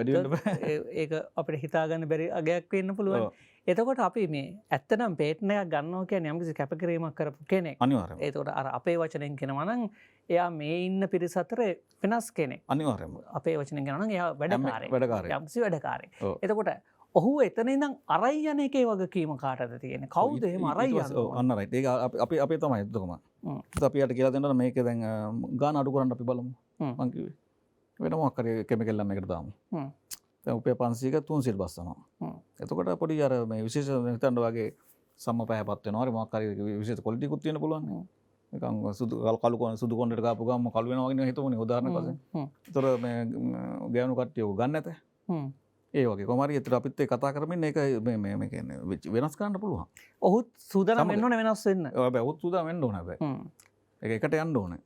ඒක අපිට හිතාගන්න බැරි අගයක් වෙන්න පුළුවන්. එතකොට අපි මේ ඇත්තනම් පේටන්ට් එකක් ගන්නවා කියන්නේ යම්කිසි කැපකිරීමක් කරපු කෙනෙක්. අනිවාර්යයෙන්ම. ඒතකොට අර අපේ වචනෙන් කියනවා නම් එයා මේ ඉන්න පිරිස අතර වෙනස් කෙනෙක්. අනිවාර්යයෙන්ම. අපේ වචනෙන් කියනවා නම් එයා වැඩකාරයෙක්. යම්කිසි වැඩකාරයෙක්. ඔව්. එතකොට ඔහු එතන ඉඳන් අරයි යන එකේ වගකීම කාටද තියෙන්නේ? කවුද එහෙම අරයි යන්නේ? ඔව් අන්න රයිට්. ඒක අපි තමයි එතකොම. අපි යට කියලා දෙනවා මේක දැන් ගාන අඩු කරන්න අපි බලමු. මං කිව්වේ. වෙන මොකක් හරි කෙමිකල් නම් එකට දාමු. දැන් රුපියල් 500ක 300 බස්සනවා. එතකොට පොඩි අර මේ විශේෂ හිතන්න වගේ සම්මපෑපත් වෙනවා. හරි මොකක් හරි විශේෂ ක්වොලිටි එකක් තියෙන්න පුළුවන්. නිකන් සුදු කොණ්ඩේට ගාපු ගාම කළු වෙනවා වගේ හිතමුනේ උදාහරණයක් වශයෙන්. ඒතර මේ ගෑනු කට්ටිය ඔය ගන්න නැත. ඒ වගේ කොහමරි ඒතර අපිත් ඒ කතා කරමින් ඒක මේ කියන්නේ වෙනස් කරන්න පුළුවන්. ඔහුත් සූදානම් වෙන්න ඕනේ වෙනස් වෙන්න. ඔව් හැබැයි ඔහුත් සූදානම් වෙන්න ඕනේ හැබැයි. ඒක එකට යන්න ඕනේ.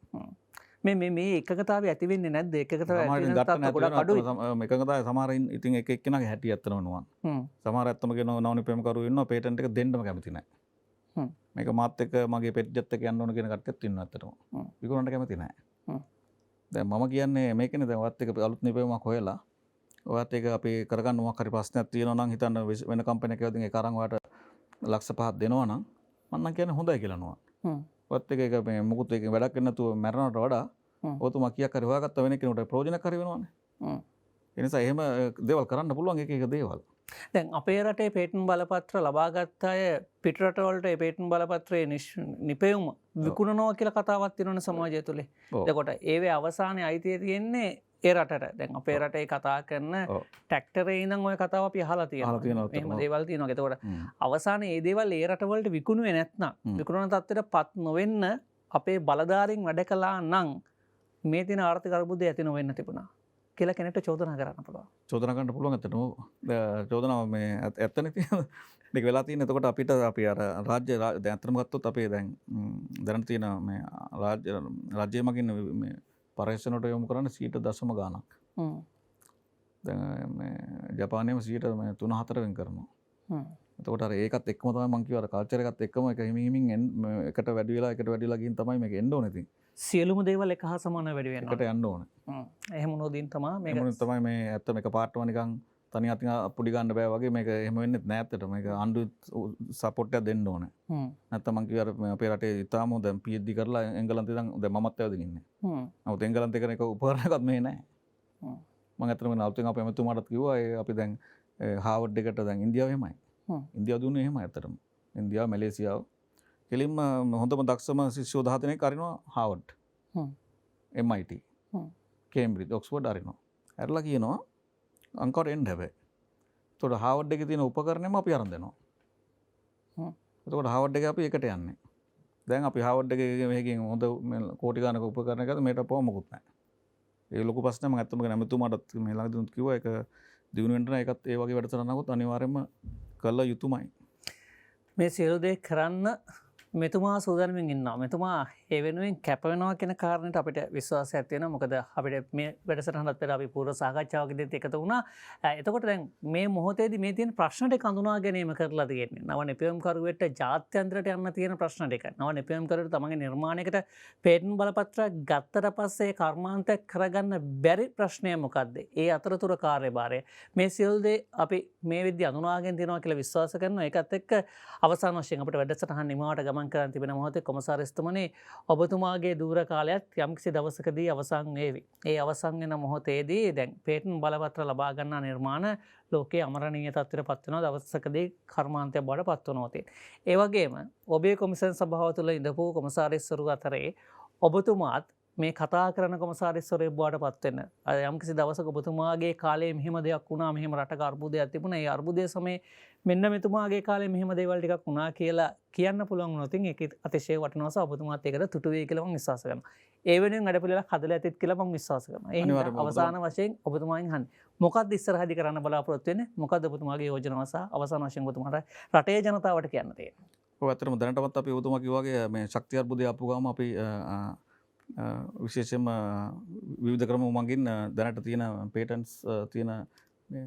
මේ එකගතාවය ඇති වෙන්නේ නැද්ද? එකගතාවය ඇති වෙන තාත්තා ගොඩක් අඩුයි. එකගතාවය සමහරින් ඉතින් එක එක්කෙනාගේ හැටි ඇත්තම නුවන්. සමහර ඇත්තම කියනවා නව නිපැයුම් කරුවෝ ඉන්නවා පේටන්ට් එක දෙන්නම කැමති නැහැ. මේක මාත් එක්ක මගේ පෙට්ජත් එක්ක යන්න ඕන කියන කට්ටියත් ඉන්නවා ඇත්තටම. විකුණන්න කැමති නැහැ. දැන් මම කියන්නේ මේකනේ දැන් ඔයත් එක්ක අලුත් නිපැයුමක් හොයලා ඔයත් එක්ක අපි කරගන්න මොකක් හරි ප්‍රශ්නයක් තියෙනවා නම් හිතන්න වෙන කම්පැනි එකක වදින් ඒක අරන් ඔයාලට ලක්ෂ 5ක් දෙනවා නම් මම නම් කියන්නේ හොඳයි කියලා නුවන්. ඔයත් එක්ක ඒක මේ මුකුත් එකකින් වැඩක් වෙන්නේ නැතුව මැරෙනවට වඩා ඔතුමා කීයක් හරි හොයාගත්ත වෙන කෙනෙකුට ප්‍රයෝජනයක් හරි වෙනවනේ. ඒ නිසා එහෙම දේවල් කරන්න පුළුවන් එක දේවල්. දැන් අපේ රටේ පේටන්ට් බලපත්‍ර ලබාගත් අය පිට රටවලට ඒ පේටන්ට් බලපත්‍රයේ නිපැයුම විකුණනවා කියලා කතාවක් තියෙනවනේ සමාජය තුලේ. එතකොට ඒවේ අවසානයේ අයිතිය තියෙන්නේ ඒ රටට දැන් අපේ රටේ කතා කරන ටැක්ටරේ ඉඳන් ඔය කතාව අපි අහලා තියෙනවා. එහෙම දේවල් තියෙනවා. ඒතකොට අවසානයේ මේ දේවල් ඒ රටවලට විකුණුවේ නැත්නම් විකුණන තත්ත්වයට පත් නොවෙන්න අපේ බලධාරීන් වැඩ කළා නම් මේ තියෙන ආර්ථික අර්බුදය ඇති නොවෙන්න තිබුණා කියලා කෙනෙක්ට චෝදනා කරන්න පුළුවන්. චෝදනා කරන්න පුළුවන් ඇත්තටම. චෝදනාව මේ ඇත්තනේ තියෙන. මේක වෙලා තියෙන. එතකොට අපිට අපි අර රාජ්‍ය දැන් අතරම ගත්තොත් අපේ දැන් දැනට තියෙන මේ රාජ්‍ය මගින් මේ පරිශ්‍රණයට යොමු කරන්න 0.0 ගාණක්. දැන් මේ ජපානයේම 3-4 වෙන් කරනවා. එතකොට අර ඒකත් එක්කම තමයි මම කියව අර කල්චර් එකත් එක්කම එක හිමින් එකට වැඩි වෙලා ගින් තමයි මේක එන්න ඕනේ ඉතින්. සියලුම දේවල් එක හා සමානව වැඩි වෙනවා. එකට යන්න ඕනේ. එහෙම වුණොත් තමයි මේක තමයි මේ ඇත්තම එක පාටම නිකන් තනි අතින් පුඩි ගන්න බෑ වගේ මේක එහෙම වෙන්නේ නැහැ ඇත්තට. මේක ආණ්ඩු සපෝට් එකක් දෙන්න ඕනේ. නැත්නම් මම කියව අපේ රටේ ඉතාලම දැන් PhD කරලා එංගලන්තේ දැන් මමත් ඇවිදින් ඉන්නේ. නමුත් එංගලන්තේ කරන එක උපකරණයක්වත් මේ නැහැ. මම ඇත්තටම නවුතින් අපේ එමෙතුමාටත් කිව්වා අපි දැන් හාවර්ඩ් එකට දැන් ඉන්දියාවෙමයි. ඉන්දියාව දුන්නේ එහෙමයි ඇත්තටම. ඉන්දියාව මැලේසියාව කෙලින්ම හොඳම දක්ෂම ශිෂ්‍යෝ 10 දෙනෙක් අරිනවා හාවර්ඩ්. MIT. කේම්බ්‍රිජ් ඔක්ස්ෆර්ඩ් අරිනවා. ඇරලා කියනවා අංකවට එන්න හැබැයි. එතකොට හාවර්ඩ් එකේ තියෙන උපකරණයම අපි අරන් දෙනවා. එතකොට හාවර්ඩ් එකේ අපි එකට යන්නේ. දැන් අපි හාවර්ඩ් එකේ මේකෙන් හොඳ කෝටි ගානක උපකරණ ගත්තා මේකට පොව මොකුත් නැහැ. ඒ ලොකු ප්‍රශ්නයක් මම ඇත්තම නැමෙතුමාටත් මේ ළඟදී කිව්වා ඒක දිනු වෙන්න ඒකත් ඒ වගේ වැඩසටහනකුත් අනිවාර්යයෙන්ම කළ යුතුමයි. මේ සියලු දේ කරන්න මෙතුමා සූදානමින් ඉන්නවා. මෙතුමා ඒ වෙනුවෙන් කැප වෙනවා කියන කාරණයට අපිට විශ්වාසයක් තියෙනවා. මොකද අපිට මේ වැඩසටහනත් පෙර අපි පූර්ව සාකච්ඡාවකදී එකතු වුණා. එතකොට දැන් මේ මොහොතේදී මේ තියෙන ප්‍රශ්න ටික හඳුනා ගැනීම කරලා තියෙන්නේ. නව නිපැයුම් කරුවෙට ජාත්‍යන්තරයට යන්න තියෙන ප්‍රශ්න ටික. නව නිපැයුම් කරුවෙට තමන්ගේ නිර්මාණයකට පේටන්ට් බලපත්‍රයක් ගත්තට පස්සේ කර්මාන්තයක් කරගන්න බැරි ප්‍රශ්නය මොකද්ද? ඒ අතරතුර කාර්යභාරය. මේ සියලු දේ අපි මේ විදිහ අඳුනාගෙන තියෙනවා කියලා විශ්වාස කරනවා. ඒකත් එක්ක අවසාන වශයෙන් අපිට වැඩසටහන නිමාවට ගමන් කරන් තිබෙන මොහොතේ කොමසාරිස්තුමනි ඔබතුමාගේ දූර කාලයත් යම්කිසි දවසකදී අවසන් වේවි. ඒ අවසන් වෙන මොහොතේදී දැන් පේටන්ට් බලපත්‍ර ලබා ගන්නා නිර්මාණ ලෝකයේ අමරණීය තත්ත්වයට පත් වෙනවා. දවසකදී කර්මාන්තයක් බවට පත් වෙනවා. ඒ වගේම ඔබේ කොමිසම් සභාව තුළ ඉඳපු කොමසාරිස්වරු අතරේ ඔබතුමාත් මේ කතා කරන කොමසාරිස්වරයෙක් බවට පත් වෙන්න. යම්කිසි දවසක ඔබතුමාගේ කාලේ මෙහෙම දෙයක් වුණා, මෙහෙම රටක අර්බුදයක් තිබුණා. ඒ අර්බුදය සමයේ මෙන්න මෙතුමාගේ කාලේ මෙහෙම දේවල් ටිකක් වුණා කියලා කියන්න පුළුවන් වුණොත් ඒක අතිශය වටිනවස ඔබතුමාත් ඒකට තුටු වෙයි කියලා මම විශ්වාස කරනවා. ඒ වෙනුවෙන් වැඩපිළිවෙලක් හදලා ඇතිත් කියලා මම විශ්වාස කරනවා. ඒ හින්දා අවසාන වශයෙන් ඔබතුමාගෙන් අහන්නේ මොකක්ද ඉස්සරහදී කරන්න බලාපොරොත්තු වෙන්නේ? මොකක්ද ඔබතුමාගේ යෝජනාව සහ අවසාන වශයෙන් ඔබතුමාට රටේ ජනතාවට කියන්න තියෙන්නේ? ඔව් ඇත්තටම දැනටමත් අපි ඔබතුමා කිව්වා වගේ මේ ශක්තිය අර්බුදය ආපු ගාම අපි විශේෂයෙන්ම විවිධ ක්‍රම මගින් දැනට තියෙන පේටන්ට්ස් තියෙන මේ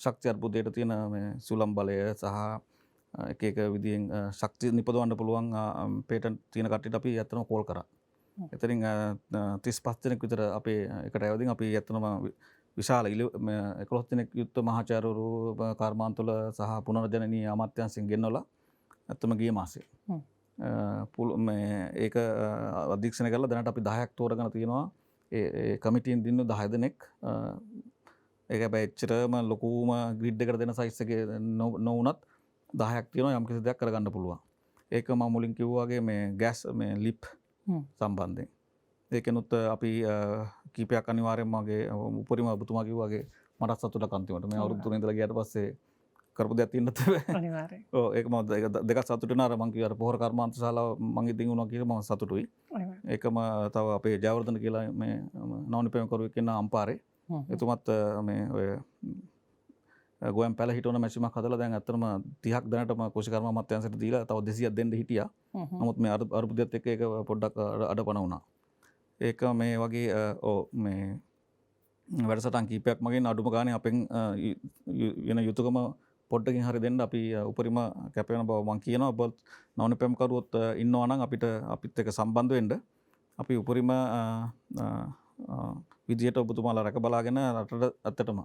ශක්තිය අර්බුදයට තියෙන මේ සුළම් බලය සහ එක එක විදිහෙන් ශක්තිය නිපදවන්න පුළුවන් පේටන්ට් තියෙන කට්ටියට අපි ඇත්තටම කෝල් කරා. එතනින් 35 දෙනෙක් විතර අපේ එකට ඇවිදින් අපි ඇත්තටම විශාල 11 දෙනෙක් යුක්ත මහාචාර්යවරු කර්මාන්තවල සහ පුනර්ජනනීය අමාත්‍යාංශයෙන් ගෙන්නවලා ඇත්තම ගිය මාසේ ඒක අධීක්ෂණය කරලා දැනට අපි 10ක් තෝරගෙන තියෙනවා. ඒ කමිටියෙන් දින්න 10 දෙනෙක්. ඒක හැබැයි එච්චරම ලොකුම ග්‍රිඩ් එකට දෙන සයිස් එකේ නොවුනත් 10ක් තියෙනවා යම් කිසි දෙයක් කරගන්න පුළුවන්. ඒක මම මුලින් කිව්වා වගේ මේ ගෑස් මේ ලිප් සම්බන්ධයෙන්. ඒකෙනුත් අපි කීපයක් අනිවාර්යයෙන්ම මගේ උපරිම ඔබතුමා කිව්වා වගේ මට සතුටක් අන්තිමට මේ අවුරුදු 3 ඉඳලා ගියාට පස්සේ කරපු දෙයක් තියෙන්නත් අනිවාර්යයෙන්. ඔව් ඒක මම දෙකක් සතුටු වෙනවා. අර මං කිව්වා අර පොහොර කර්මාන්ත ශාලාව මං ඉදින් වුණා කියලා මම සතුටුයි. ඒකම තව අපේ ජයවර්ධන කියලා මේ නවනිපැයුම් කරුවෙක් ඉන්න අම්පාරේ. එතුමත් මේ ඔය ගෝයන් පැල හිටවන මැෂිමක් හදලා දැන් ඇත්තටම 30ක් දැනටම කෘෂිකර්ම අමාත්‍යාංශයට දීලා තව 200ක් දෙන්න හිටියා. නමුත් මේ අර්බුදයත් එක්ක ඒක පොඩ්ඩක් අඩපණ වුණා. ඒක මේ වගේ මේ වැඩසටහන් කීපයක් මගින් අඩුම ගානේ අපෙන් වෙන යුතුයකම පොඩ්ඩකින් හරි දෙන්න අපි උපරිම කැප වෙන බව මම කියනවා. ඔබ නවනිපැයුම් කරුවොත් ඉන්නවා නම් අපිත් එක්ක සම්බන්ධ වෙන්න අපි උපරිම විදියට ඔබතුමාලා රැක බලාගෙන රටට ඇත්තටම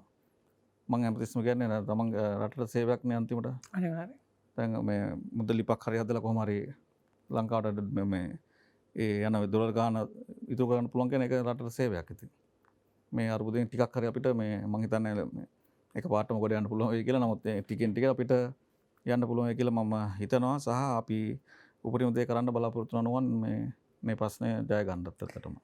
මම හැමතිස්සම කියන්නේ තමන් රටට සේවයක් නේ අන්තිමට. අනිවාර්යයෙන්. දැන් මේ මුදලිපක් හරි හදලා කොහොම හරි ලංකාවට මේ ඒ යන ඩොලර් ගාන ඉතුරු කරන්න පුළුවන් කියන එක රටට සේවයක් ඉතින්. මේ අර්බුදයෙන් ටිකක් හරි අපිට මේ මම හිතන්නේ එක පාටම ගොඩ යන්න පුළුවන් වෙයි කියලා. නමුත් ටිකෙන් ටික අපිට යන්න පුළුවන් වෙයි කියලා මම හිතනවා. සහ අපි උපරිම දේ කරන්න බලාපොරොත්තු වෙනවා මේ ප්‍රශ්නය ජය ගන්නත් ඇත්තටම.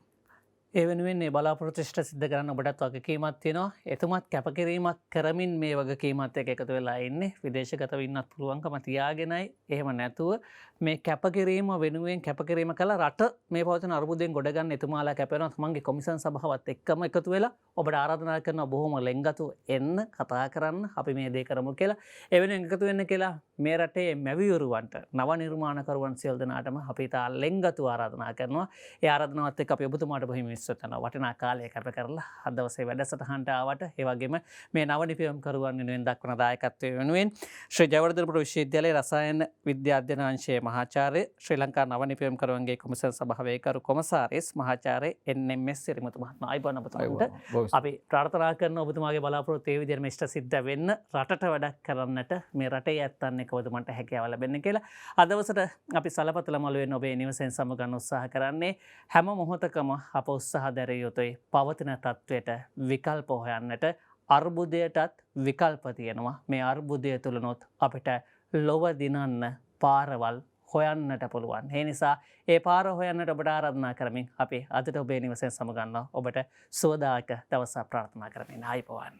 ඒ වෙනුවෙන් මේ බලාපොරොත්තු ඉෂ්ට සිද්ධ කරන්න ඔබටත් වගකීමක් තියෙනවා. එතුමත් කැපකිරීමක් කරමින් මේ වගකීමත් එක්ක එකතු වෙලා ඉන්නේ. විදේශගතව ඉන්නත් පුළුවන්කම තියාගෙනයි. එහෙම නැතුව මේ කැපකිරීම වෙනුවෙන් කැපකිරීම කළා රට මේ පවතින අර්බුදයෙන් ගොඩ ගන්න එතුමාලා කැපෙනවා. තමන්ගේ කොමිසම් සභාවත් එක්කම එකතු වෙලා ඔබට ආරාධනා කරනවා බොහොම ලෙන්ගතු එන්න කතා කරන්න අපි මේ දේ කරමු කියලා. ඒ වෙනුවෙන් එකතු වෙන්න කියලා මේ රටේ මැවිවරුවන්ට නව නිර්මාණකරුවන් සියලු දෙනාටම අපි තා ලෙන්ගතු ආරාධනා කරනවා. ඒ ආරාධනාවත් එක්ක අපි ඔබතුමාට බොහොම විශ්වතන වටිනා කාලය කැප කරලා අද දවසේ වැඩසටහනට ආවට ඒ වගේම මේ නව නිපැයුම්කරුවන් වෙනුවෙන් දක්වන දායකත්වය වෙනුවෙන් ශ්‍රී ජයවර්ධනපුර විශ්වවිද්‍යාලයේ රසායන විද්‍යා අධ්‍යයන අංශයේ මහාචාර්ය ශ්‍රී ලංකා නව නිපැයුම්කරුවන්ගේ කොමිසම් සභාවේ කරු කොමසාරිස් මහාචාර්ය NMS සිරිමුතු මහත්මයා අයිබෝන් ඔබතුමාට අපි ප්‍රාර්ථනා කරන ඔබතුමාගේ බලාපොරොත්තු ඒ විදිහටම ඉෂ්ට සිද්ධ වෙන්න රටට වැඩක් කරන්නට මේ රටේ ඇත්තන් එක්ක ඔබතුමන්ට හැකියාව ලැබෙන්න කියලා අද දවසට අපි සලපතල මළුවෙන් ඔබේ නිවසෙන් සමගන්න උත්සාහ කරන්නේ හැම මොහොතකම අප උත්සාහ දැරිය යුතුයි පවතින තත්වයට විකල්ප හොයන්නට අර්බුදයටත් විකල්ප තියෙනවා මේ අර්බුදය තුලනොත් අපිට ලොව දිනන්න පාරවල් හොයන්නට පුළුවන්. ඒ නිසා ඒ පාර හොයන්නට ඔබට ආරාධනා කරමින් අපි අදට ඔබේ නිවසෙන් සමගන්නවා. ඔබට සුවදායක දවසක් ප්‍රාර්ථනා කරමින් ආයිබෝවන්.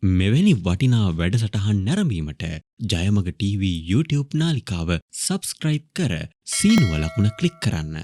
මෙවැනි වටිනා වැඩසටහන් නැරඹීමට ජයමග TV YouTube නාලිකාව සබස්ක්‍රයිබ් කර සීනුව ලකුණ ක්ලික් කරන්න.